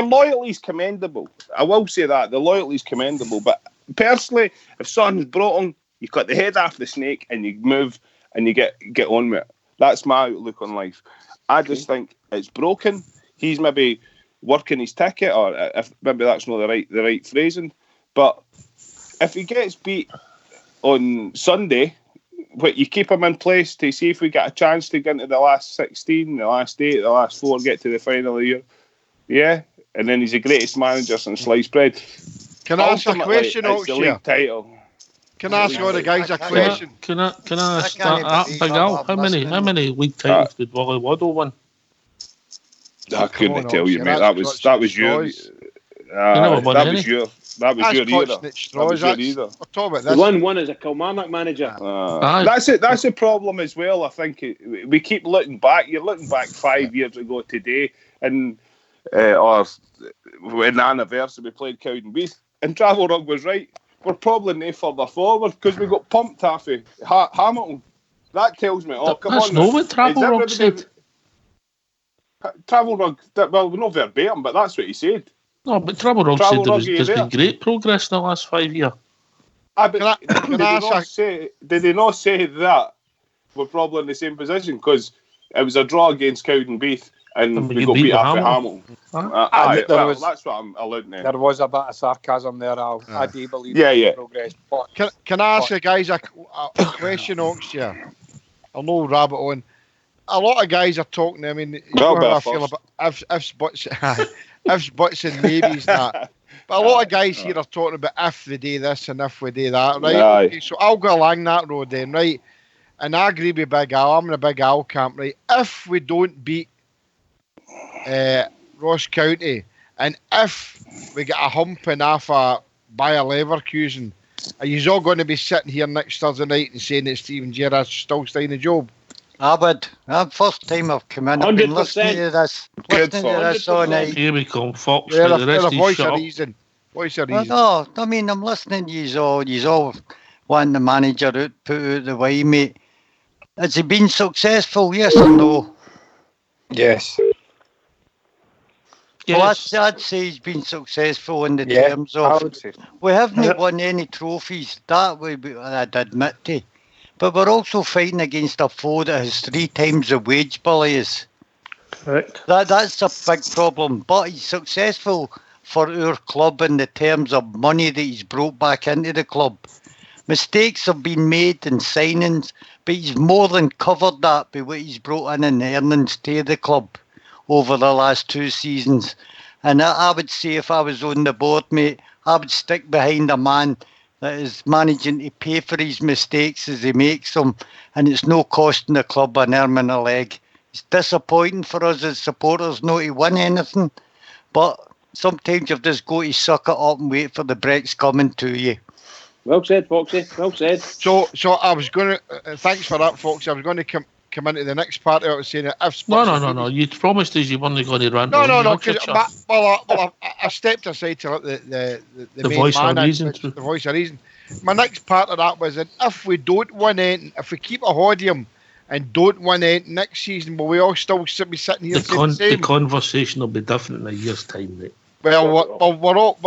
loyalty is commendable. I will say that. The loyalty is commendable. But personally, if something's brought on, you cut the head off the snake and you move and you get on with it. That's my outlook on life. I just think it's broken. He's maybe working his ticket, or if maybe that's not the right phrasing. But if he gets beat on Sunday, you keep him in place to see if we get a chance to get into the last 16, the last 8, the last 4, get to the final of the year. Yeah, and then he's the greatest manager since sliced bread. Can I ask a question, it's the league title. Can I ask all the guys a question? Can I ask Big Al? How many league titles did Wally Waddle win? I couldn't tell you, mate. That was your. That was your either. The one as a Kilmarnock manager. That's it. That's the problem as well. I think we keep looking back. You're looking back 5 years ago today, and or when the anniversary we played Cowdenbeath, and Travelrug was right. We're probably no further forward because we got pumped half of Hamilton. That tells me. Oh, come that's on! That's not what Travelrug said. Travelrug, well, not verbatim, but that's what he said. No, but Travelrug said there's been great progress in the last 5 years. Did they not say that we're probably in the same position? Because it was a draw against Cowdenbeath and we got beat after Hamilton. That's what I'm alluding to. There was a bit of sarcasm there, Al. I do believe progress. But, can I ask you guys a question, Oxia? I'll know rabbit on. A lot of guys are talking. I mean, you know how I feel about ifs, buts, and maybes. That, but a lot of guys here are talking about if we do this and if we do that, right? Okay, so I'll go along that road then, right? And I agree with Big Al. I'm in a Big Al camp, right? If we don't beat Ross County, and if we get a humping off a Bayer Leverkusen, are you all going to be sitting here next Thursday night and saying that Steven Gerrard's still staying the job? I would. First time I've come in. I've been listening to this all night. Here we come, Fox. Yeah, the voice of reason. Voice of reason. No, I mean, I'm listening to you all wanting the manager out, put out the way, mate. Has he been successful, yes or no? Yes. Well, I'd say he's been successful in the terms of we haven't won any trophies. That I'd admit to. But we're also fighting against a foe that has 3 times the wage bill he is. Correct. That's a big problem. But he's successful for our club in the terms of money that he's brought back into the club. Mistakes have been made in signings, but he's more than covered that by what he's brought in earnings to the club over the last 2 seasons. And I would say if I was on the board, mate, I would stick behind a man that is managing to pay for his mistakes as he makes them, and it's no costing the club an arm and a leg. It's disappointing for us as supporters not to win anything, but sometimes you've just got to suck it up and wait for the breaks coming to you. Well said, Foxy. Well said. So I was going to, thanks for that, Foxy. I was going to come into the next part. I was saying that if No. You promised us you weren't going to run. No. I stepped aside to let the voice of reason. The voice of reason. My next part of that was that if we don't win anything, if we keep a hodium and don't win anything next season, will we all still be sitting here saying the same? The conversation will be different in a year's time, mate. Well, we're all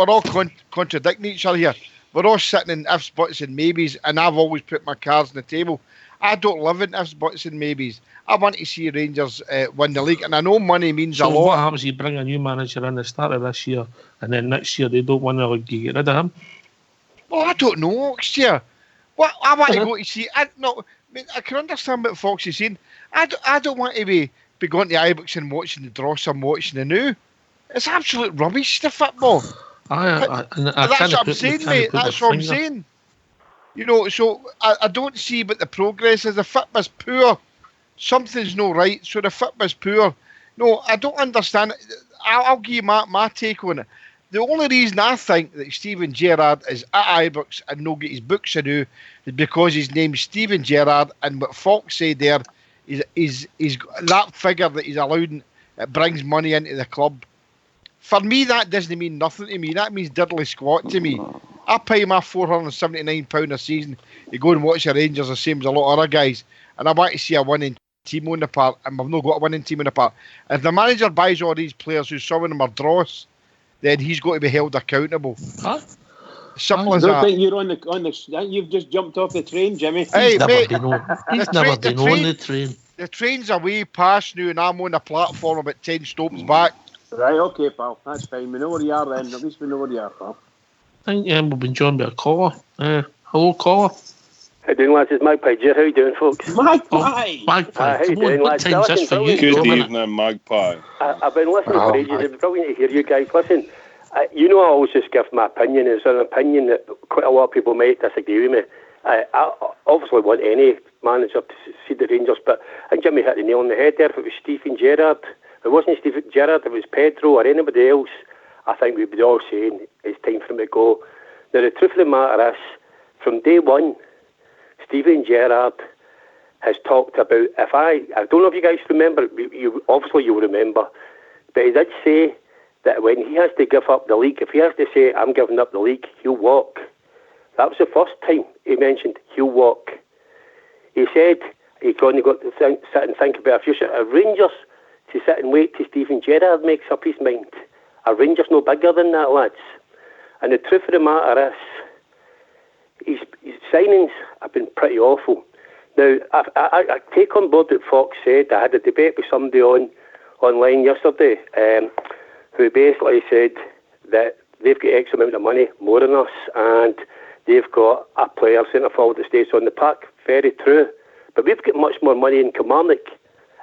contradicting each other here. We're all sitting in ifs, buts, and maybes, and I've always put my cards on the table. I don't live in ifs, buts, and maybes. I want to see Rangers win the league, and I know money means a lot. So what happens if you bring a new manager in the start of this year, and then next year they don't win the league, you get rid of him? Well, I don't know next year. What I want to go to see, I can understand what Fox is saying. I don't want to be going to Ibrox and watching the Dross I'm watching the new. It's absolute rubbish, the football. That's what I'm saying, mate. That's what I'm saying. You know, so I don't see what the progress is. The fitness poor. Something's not right. So the fitness poor. No, I don't understand. I'll give you my take on it. The only reason I think that Steven Gerrard is at Ibrox and no get his books to do is because his name's Steven Gerrard, and what Fox said there is that figure that he's allowed, it brings money into the club. For me, that doesn't mean nothing to me. That means diddly squat to me. I pay my £479 a season to go and watch the Rangers the same as a lot of other guys, and I want to see a winning team on the park, and we've not got a winning team on the park. If the manager buys all these players who some of them are dross, then he's got to be held accountable. Huh? Simple as that. I that. don't think you're on the. You've just jumped off the train, Jimmy. Hey, He's mate, never been on the train. The train's a way past now, and I'm on a platform about 10 stops back. Right, okay, pal. That's fine. We know where you are then. At least we know where you are, pal. I think we've been joined by a caller. Hello, caller. How you doing, lads? It's Magpie. How you doing, folks? Magpie! Magpie. How you doing, lads? What time's this for you? Good evening, Magpie. I've been listening for ages. It's brilliant to hear you guys. Listen, I always just give my opinion. It's an opinion that quite a lot of people might disagree with me. I obviously want any manager to see the Rangers, and Jimmy hit the nail on the head there. If it was Steven Gerrard, if it wasn't Steven Gerrard, if it was Pedro or anybody else, I think we'd be all saying it's time for him to go. Now, the truth of the matter is, from day one, Steven Gerrard has talked about, I don't know if you guys remember, obviously you'll remember, but he did say that when he has to give up the league, if he has to say, I'm giving up the league, he'll walk. That was the first time he mentioned he'll walk. He said he's going to go to sit and think about a future. Rangers to sit and wait till Steven Gerrard makes up his mind. A Rangers no bigger than that, lads. And the truth of the matter is, his signings have been pretty awful. Now, I take on board what Fox said. I had a debate with somebody online yesterday who basically said that they've got X amount of money, more than us, and they've got a player centre forward that stays on the park. Very true. But we've got much more money in Kilmarnock,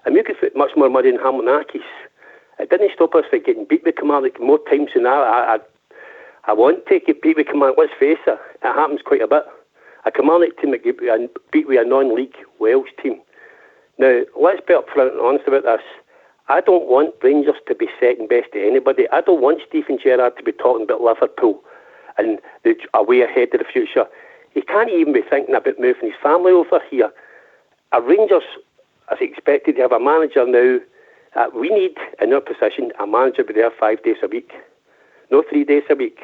and we've got much more money in Hamilton. It didn't stop us from getting beat with Kilmarnock more times than I want to get beat with Kilmarnock. Let's face it, it happens quite a bit. A Kilmarnock team that get beat with a non-league Wales team. Now, let's be upfront and honest about this. I don't want Rangers to be second best to anybody. I don't want Steven Gerrard to be talking about Liverpool and a way ahead of the future. He can't even be thinking about moving his family over here. Rangers is expected to have a manager now. We need, in our position, a manager be there 5 days a week, not 3 days a week.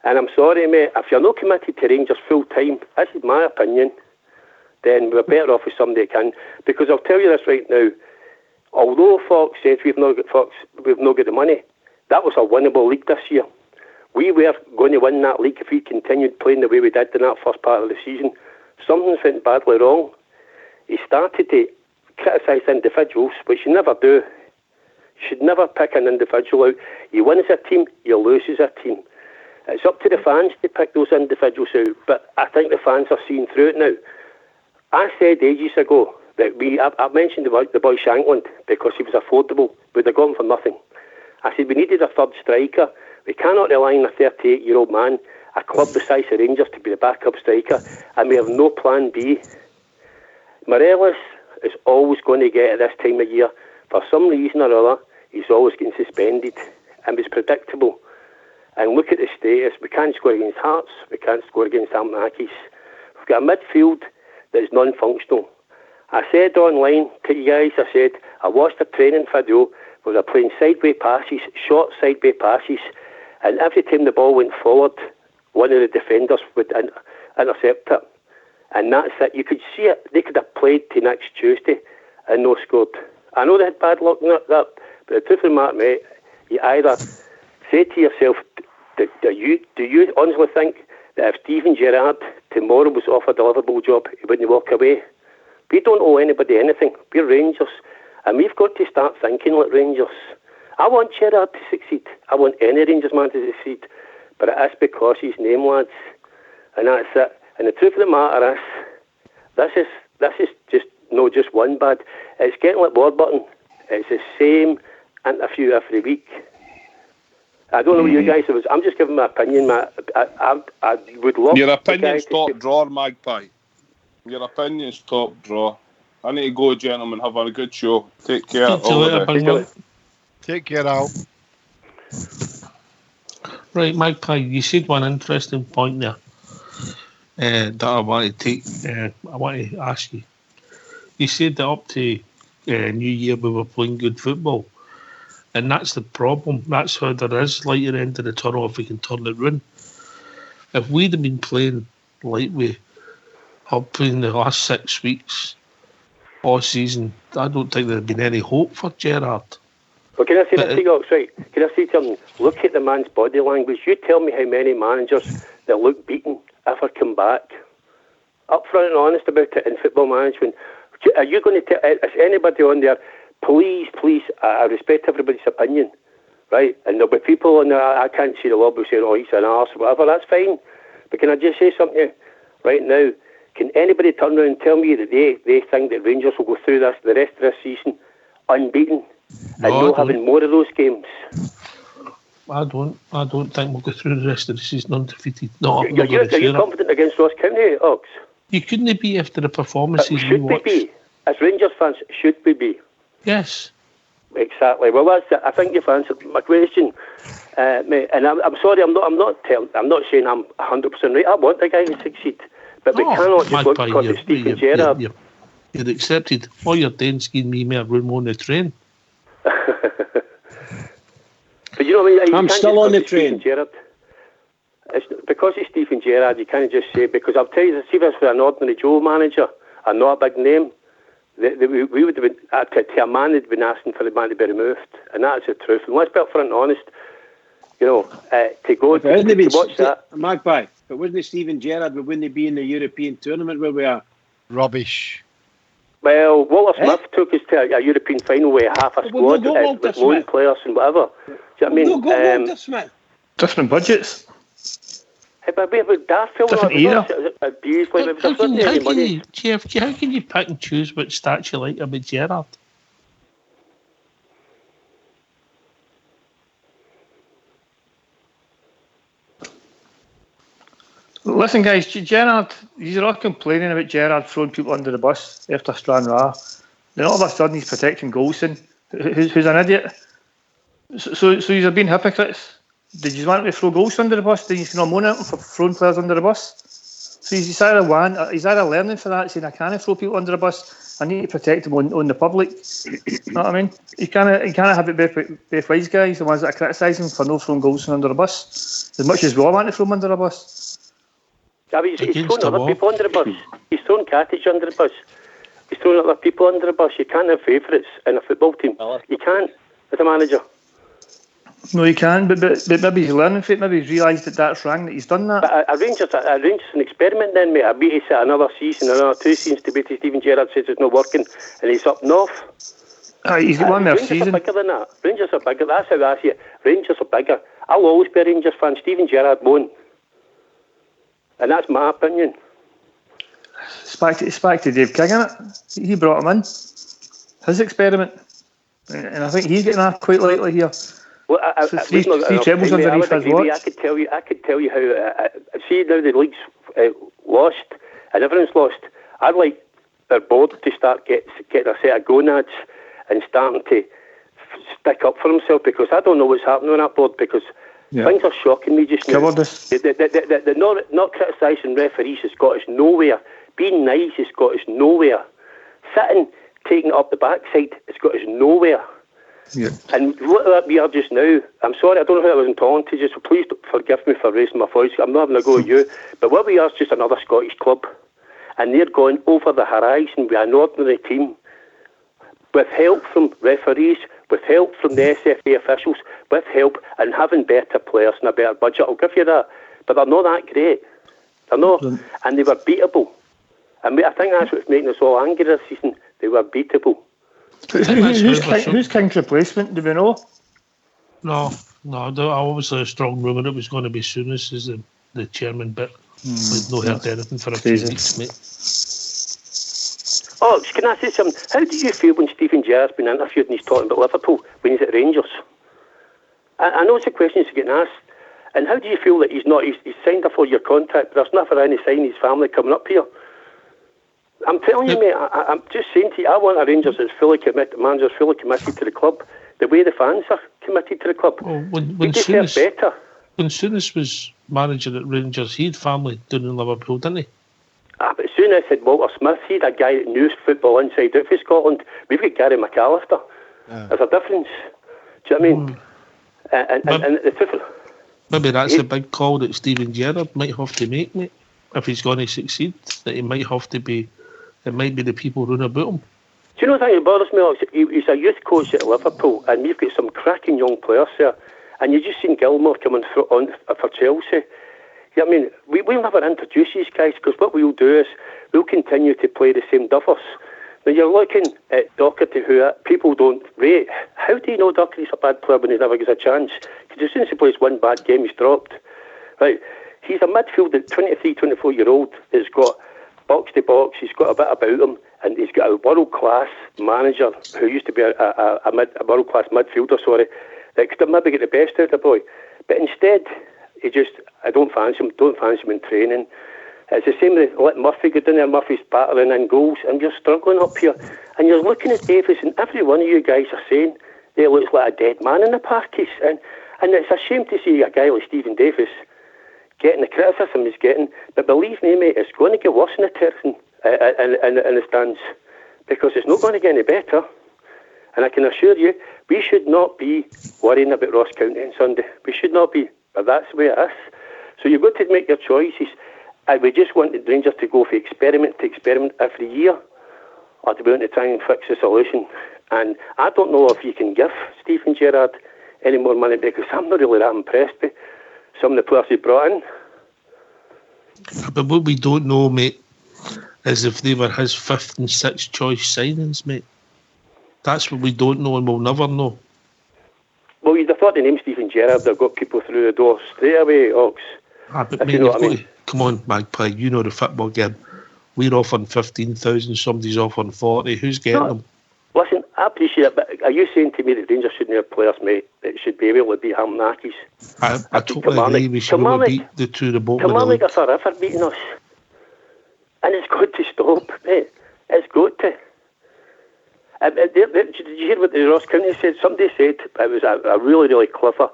And I'm sorry, mate, if you're not committed to Rangers full time, this is my opinion, then we're better off with somebody who can. Because I'll tell you this right now, although Fox says we've not got the money, that was a winnable league this year. We were going to win that league if we continued playing the way we did in that first part of the season. Something's went badly wrong. He started to criticise individuals, which you never do. You should never pick an individual out. You win as a team, you lose as a team. It's up to the fans to pick those individuals out, but I think the fans are seeing through it now. I said ages ago that I mentioned the boy Shankland because he was affordable. We'd have gone for nothing. I said we needed a third striker. We cannot rely on a 38-year-old man, a club the size of Rangers, to be the backup striker, and we have no plan B. Morelos is always going to get at this time of year. For some reason or other, he's always getting suspended, and it's predictable. And look at the status. We can't score against Hearts. We can't score against Hamilton. We've got a midfield that is non-functional. I said online to you guys, I watched a training video where they're playing sideway passes, short sideway passes, and every time the ball went forward, one of the defenders would intercept it. And that's it. You could see it. They could have played to next Tuesday and no scored. I know they had bad luck in that, but the truth of the matter, mate, you either say to yourself, do you honestly think that if Steven Gerrard tomorrow was offered a Liverpool job, he wouldn't walk away? We don't owe anybody anything. We're Rangers. And we've got to start thinking like Rangers. I want Gerrard to succeed. I want any Rangers man to succeed. But it is because his name, lads. And that's it. And the truth of the matter is, this is just one bad. It's getting like Warburton. It's the same interview every week. I don't know what you guys was. I'm just giving my opinion. I would love your opinion's top drawer, Magpie. Your opinion's top drawer. I need to go, gentlemen. Have a good show. Take care. Take care, Al. Right, Magpie, you said one interesting point there that I want to take. I want to ask you. You said that up to New Year we were playing good football, and that's the problem. That's how there is light at the end of the tunnel if we can turn it round. If we'd have been playing like we have playing the last 6 weeks all season, I don't think there'd been any hope for Gerrard. Well, can I say that to you, right? Can I say to him, look at the man's body language. You tell me how many managers that look beaten ever come back. Upfront and honest about it in football management. Are you going to tell, is anybody on there, please, I respect everybody's opinion, right? And there'll be people on there, I can't see the lobby saying, oh, he's an arse or whatever, that's fine. But can I just say something right now? Can anybody turn around and tell me that they think that Rangers will go through this the rest of this season unbeaten? And not having more of those games. I don't think we'll go through the rest of the season undefeated. No, are you confident against Ross County, Ox? You couldn't be after the performances should we be? As Rangers fans, should we be? Yes. Exactly. Well, that's it. I think you've answered my question, mate. And I'm sorry, I'm not saying I'm 100% right. I want the guy to succeed, but we cannot just look because it's Steven Gerrard. You're accepted. All you're doing is giving me more room on the train. But you know what I mean? I'm still on the train. Gerrard. It's because it's Steven Gerrard, you can't just say, because I'll tell you, see this for an ordinary Joe manager and not a big name, we would have been, to a man who'd been asking for the man to be removed, and that's the truth. And let's be upfront and honest, you know, to go to watch that. Magpie, if it wasn't Steven Gerrard, we wouldn't be in the European tournament where we are. Rubbish. Well, Walter Smith took us to a European final with half a squad with loan players and whatever. Do you know what I mean? Walter Smith. Different budgets. But Darfield, different era. How can you pick and choose which stats you like about Gerrard? Listen, guys, Gerrard, you're all complaining about Gerrard throwing people under the bus after Stranraer. Then all of a sudden he's protecting Goldson, who's an idiot. So you're being hypocrites. Did you want him to throw Goldson under the bus? Then you can moan at him for throwing players under the bus. So he's either learning for that, saying I can't throw people under the bus. I need to protect them on the public. You know what I mean? You can't have it both ways, guys. The ones that are criticising for no throwing Goldson under the bus, as much as we all want to throw him under the bus. Yeah, but he's thrown other people under the bus. He's thrown Katic under the bus. He's thrown other people under the bus. You can't have favourites in a football team. You can't, as a manager. No, you can, but maybe he's learning from it. Maybe he's realised that that's wrong, that he's done that. But a Rangers an experiment then, mate. I beat his another season, another 2 seasons to beat Steven Gerrard says it's not working, and he's up north. He's got one more Rangers season. Are bigger than that. Rangers are bigger. That's how I see it. Rangers are bigger. I'll always be a Rangers fan. Steven Gerrard won't. And that's my opinion. It's back to Dave King, innit? He brought him in. His experiment. And I think he's getting that quite lightly here. Well, three trebles underneath his watch. I could tell you how. See now the league's lost and everyone's lost. I'd like their board to start getting a set of gonads and starting to stick up for himself, because I don't know what's happening on that board, because things are shocking me just now. The not criticising referees has got us nowhere. Being nice has got us nowhere. Sitting, taking it up the backside has got us nowhere. Yeah. And what we are just now, I'm sorry, I don't know how I wasn't talking to you, so please forgive me for raising my voice. I'm not having a go at you, but what we are is just another Scottish club, and they're going over the horizon with an ordinary team, with help from referees, with help from the SFA officials, with help and having better players and a better budget. I'll give you that, but they're not that great. They're not, and they were beatable. And I think that's what's making us all angry this season. They were beatable. Who's King's replacement? Do we know? No. Obviously a strong rumour it was going to be Souness as the chairman, but we've not heard anything for a few weeks, mate. Oh, can I say something? How do you feel when Steven Gerrard's been interviewed and he's talking about Liverpool when he's at Rangers? I know it's a question he's getting asked. And how do you feel that he's signed a 4-year contract, but there's not for any sign his family coming up here? I'm telling you, mate, I'm just saying to you, I want a Rangers that's fully committed, manager's fully committed to the club, the way the fans are committed to the club. Well, when better. When Souness was manager at Rangers, he had family down in Liverpool, didn't he? But Souness had Walter Smith. He had a guy that knew football inside out for Scotland. We've got Gary McAllister. There's a difference. Do you know what I mean? And the truth. Maybe that's the big call that Steven Gerrard might have to make, mate. If he's going to succeed, that he might have to be. It might be the people running about him. Do you know the thing that bothers me, Alex? He's a youth coach at Liverpool, and we've got some cracking young players there. And you've just seen Gilmour coming on for Chelsea. You know what I mean? We'll never introduce these guys, because what we'll do is we'll continue to play the same duffers. Now you're looking at Doherty, who people don't rate. How do you know Doherty's a bad player when he never gets a chance? Because as soon as he plays one bad game, he's dropped. Right? He's a midfielder, 23, 24-year-old, that's got box to box. He's got a bit about him, and he's got a world-class manager who used to be a world-class midfielder, that could maybe get the best out of the boy. But instead, I don't fancy him in training. It's the same with let Murphy go down there. Murphy's battering in goals, and you're struggling up here. And you're looking at Davis, and every one of you guys are saying he looks like a dead man in the parties. And it's a shame to see a guy like Stephen Davis getting the criticism he's getting. But believe me, mate, it's going to get worse in the terracing in the stands, because it's not going to get any better. And I can assure you, we should not be worrying about Ross County on Sunday. We should not be, but that's the way it is. So you've got to make your choices. And we just want the Rangers to go from experiment to experiment every year, or do we want to try and fix the solution? And I don't know if you can give Steven Gerrard any more money, because I'm not really that impressed with some of the players he brought in. But what we don't know, mate, is if they were his 5th and 6th choice signings, mate. That's what we don't know, and we'll never know. Well, you'd have thought the name Steven Gerrard would have got people through the door straight away, Ox. But mate, you know what I mean? Come on, Magpie, you know the football game. We're offering 15,000, somebody's offering 40. Who's getting them? Listen, I appreciate it, but are you saying to me that Rangers shouldn't have players, mate, that should be able to beat Hamnakis? I totally agree. We should have beat the two of the bottom of the league. Kilmarnock are forever beating us. And it's got to stop, mate. It's got to. Did you hear what the Ross County said? Somebody said, it was a really, really clever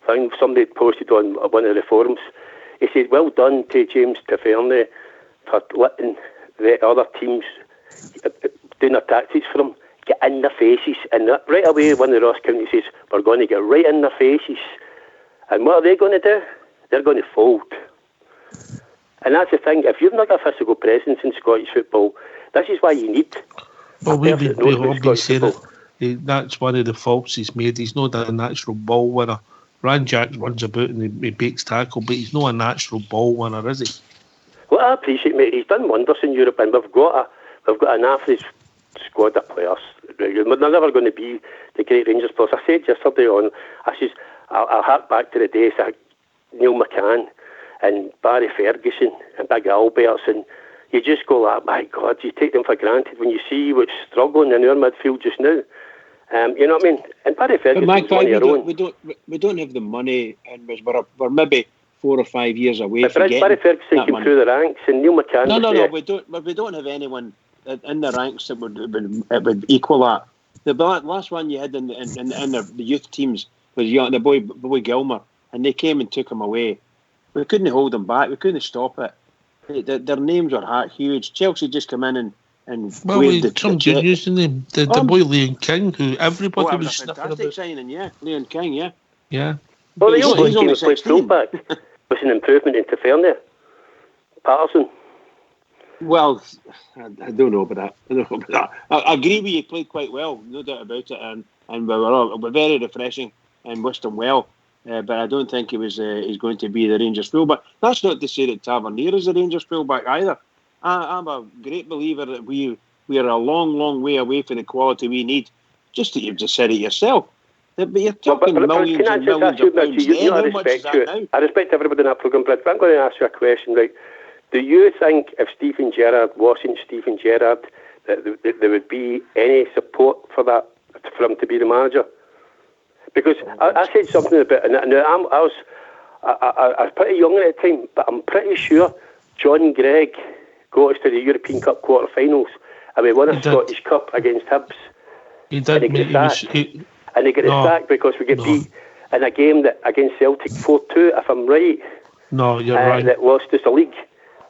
thing somebody posted on one of the forums. He said, well done to James Taverne for letting the other teams doing their tactics for him, get in their faces. And right away, one of the Ross County says, we're going to get right in their faces. And what are they going to do? They're going to fold. And that's the thing. If you've not got a physical presence in Scottish football, this is why you need... Well, we've all been saying it. That's one of the faults he's made. He's not a natural ball winner. Ryan Jack runs about and he bakes tackle, but he's not a natural ball winner, is he? Well, I appreciate, mate. He's done wonders in Europe, and we've got an average squad of players. They're never going to be the great Rangers players. I said yesterday on, I'll hark back to the days of Neil McCann and Barry Ferguson and Big Alberts, and you just go like, my God, you take them for granted when you see what's struggling in our midfield just now. You know what I mean? And Barry Ferguson's on your own. We don't have the money, and we're maybe 4 or 5 years away but from getting Barry Ferguson came through the ranks, and Neil McCann. No, we don't have anyone in the ranks that would equal that. The last one you had in the youth teams was the boy Gilmour, and they came and took him away. We couldn't hold them back. We couldn't stop it. Their names were huge. Chelsea just come in and some juniors in them. The boy Leon King, who everybody was sniffing about. Fantastic signing, yeah. Leon King, yeah. Yeah. Well, the only team that played fullback was an improvement in Tavernier. Patterson. Well, I don't know about that. I agree with you. Played quite well, no doubt about it, and we were very refreshing and wished him well. But I don't think he's going to be the Rangers fullback. That's not to say that Tavernier is the Rangers fullback either. I'm a great believer that we are a long, long way away from the quality we need. You've just said it yourself. But you're talking millions and millions of pounds. I respect everybody in that programme, but I'm going to ask you a question, right? Do you think if Steven Gerrard wasn't Steven Gerrard, that there would be any support for him to be the manager? Because I said something about, and I was pretty young at the time, but I'm pretty sure John Gregg got us to the European Cup quarter-finals, and we won a Scottish Cup against Hibs. He did, and and they get the sack because we get beat in a game that against Celtic 4-2, if I'm right. No, you're right. That lost us the league.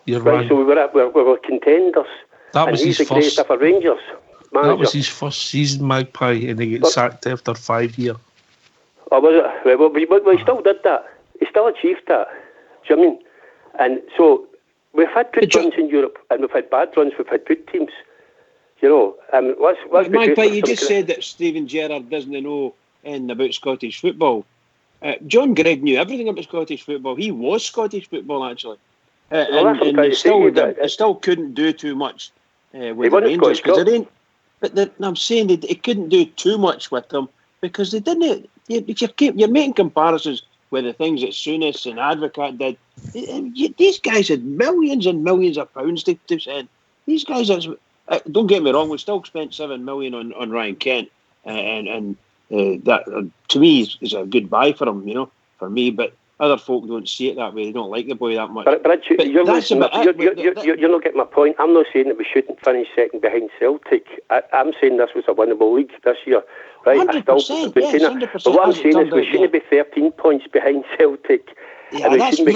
You're right. So we were contenders. That was his first. He's a great for Rangers manager. That was his first season, Magpie, and he gets sacked after 5 years. Oh, was it? Right, well, he still did that. He still achieved that. Do you know what I mean? And so we've had good runs in Europe, and we've had bad runs. We've had good teams. You know, Magpie, you just said that Steven Gerrard doesn't know anything about Scottish football. John Greig knew everything about Scottish football. He was Scottish football, actually. And he still couldn't do too much with the Rangers. But I'm saying he couldn't do too much with them because they didn't. You're making comparisons with the things that Souness and Advocat did. These guys had millions and millions of pounds to send. These guys, don't get me wrong, we still spent $7 million on Ryan Kent, and that to me is a good buy for him, for me. But other folk don't see it that way. They don't like the boy that much. But you're not getting my point. I'm not saying that we shouldn't finish second behind Celtic. I'm saying this was a winnable league this year. Right? 100%, yes, 100%. But what I'm saying is we shouldn't be 13 points behind Celtic. Yeah, and we shouldn't we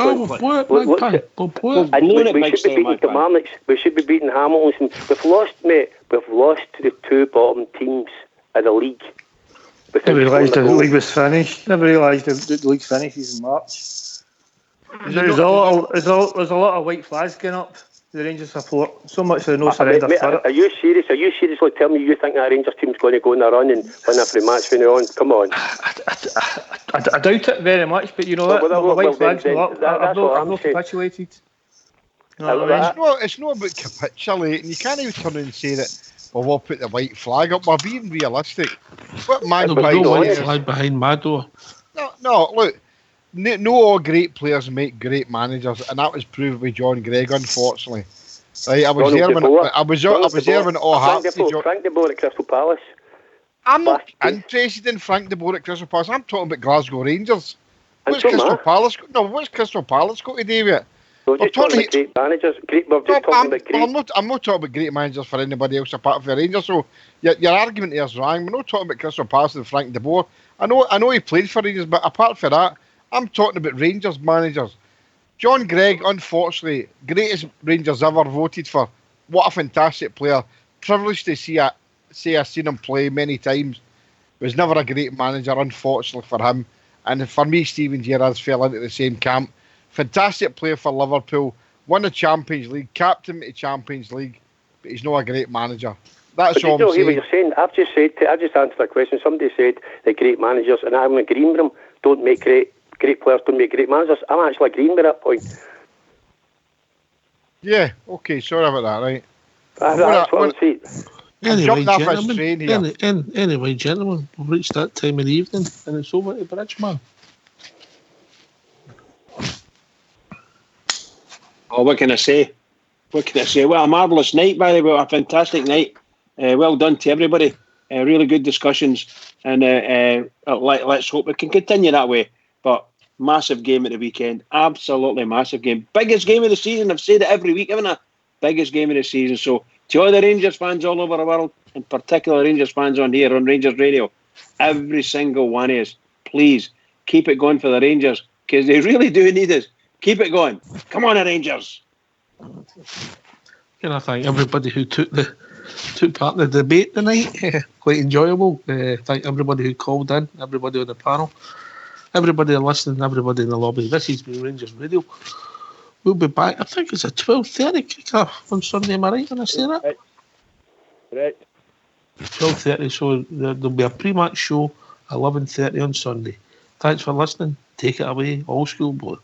should be beating Kilmarnock. We should be beating Hamilton. We've lost to the two bottom teams of the league. Never realised the league was finished. Never realised the league finishes in March. There's a lot of white flags going up. The Rangers support so much for the no surrender spirit. Are you serious? Are you seriously telling me you think that Rangers team's going to go on a run and win every match from now on? Come on. I doubt it very much, but you know what? The white flags go up. I've not capitulated. You know what I mean? It's not about capitulating. You can't even turn and say that. Well, we'll put the white flag up. We're being realistic. What Magpie white flag behind my door. No. Look. No all great players make great managers, and that was proved by John Greig, unfortunately. Right, I was there when it all happened. Frank de Boer at Crystal Palace. I'm not interested in Frank de Boer at Crystal Palace. I'm talking about Glasgow Rangers. What's Crystal Palace got to do with it? We're talking about great managers. I'm not talking about great managers for anybody else apart from the Rangers. So your argument there is wrong. We're not talking about Crystal Palace and Frank de Boer. I know he played for Rangers, but apart from that, I'm talking about Rangers managers. John Greig, unfortunately, greatest Rangers ever voted for. What a fantastic player. Privileged to see I've seen him play many times. Was never a great manager, unfortunately for him. And for me, Steven Gerrard fell into the same camp. Fantastic player for Liverpool. Won the Champions League, captain the Champions League, but he's not a great manager. That's all I'm saying. What you're saying. I've just answered a question. Somebody said that great managers, and I'm agreeing with them, don't make great players don't make great managers. I'm actually agreeing with that point. Yeah, okay, sorry about that, right? That's what I'm saying. Anyway, gentlemen, we've reached that time of the evening, and it's over to Bridgeman. Oh, what can I say? Well, a marvellous night, by the way. A fantastic night. Well done to everybody. Really good discussions, and let's hope it can continue that way. But massive game at the weekend. Absolutely massive game. Biggest game of the season. I've said it every week, haven't I? Biggest game of the season. So to all the Rangers fans all over the world, in particular Rangers fans on here on Rangers Radio, every single one of us, please keep it going for the Rangers, because they really do need us. Keep it going. Come on, the Rangers. Can I thank everybody who took part in the debate tonight? Quite enjoyable. Thank everybody who called in, everybody on the panel, everybody listening, everybody in the lobby. This has been Rangers Radio. We'll be back. I think it's a 12:30 kick-off on Sunday. Am I right when I say that? Right. 12:30. So there'll be a pre-match show 11:30 on Sunday. Thanks for listening. Take it away, Old School Boy.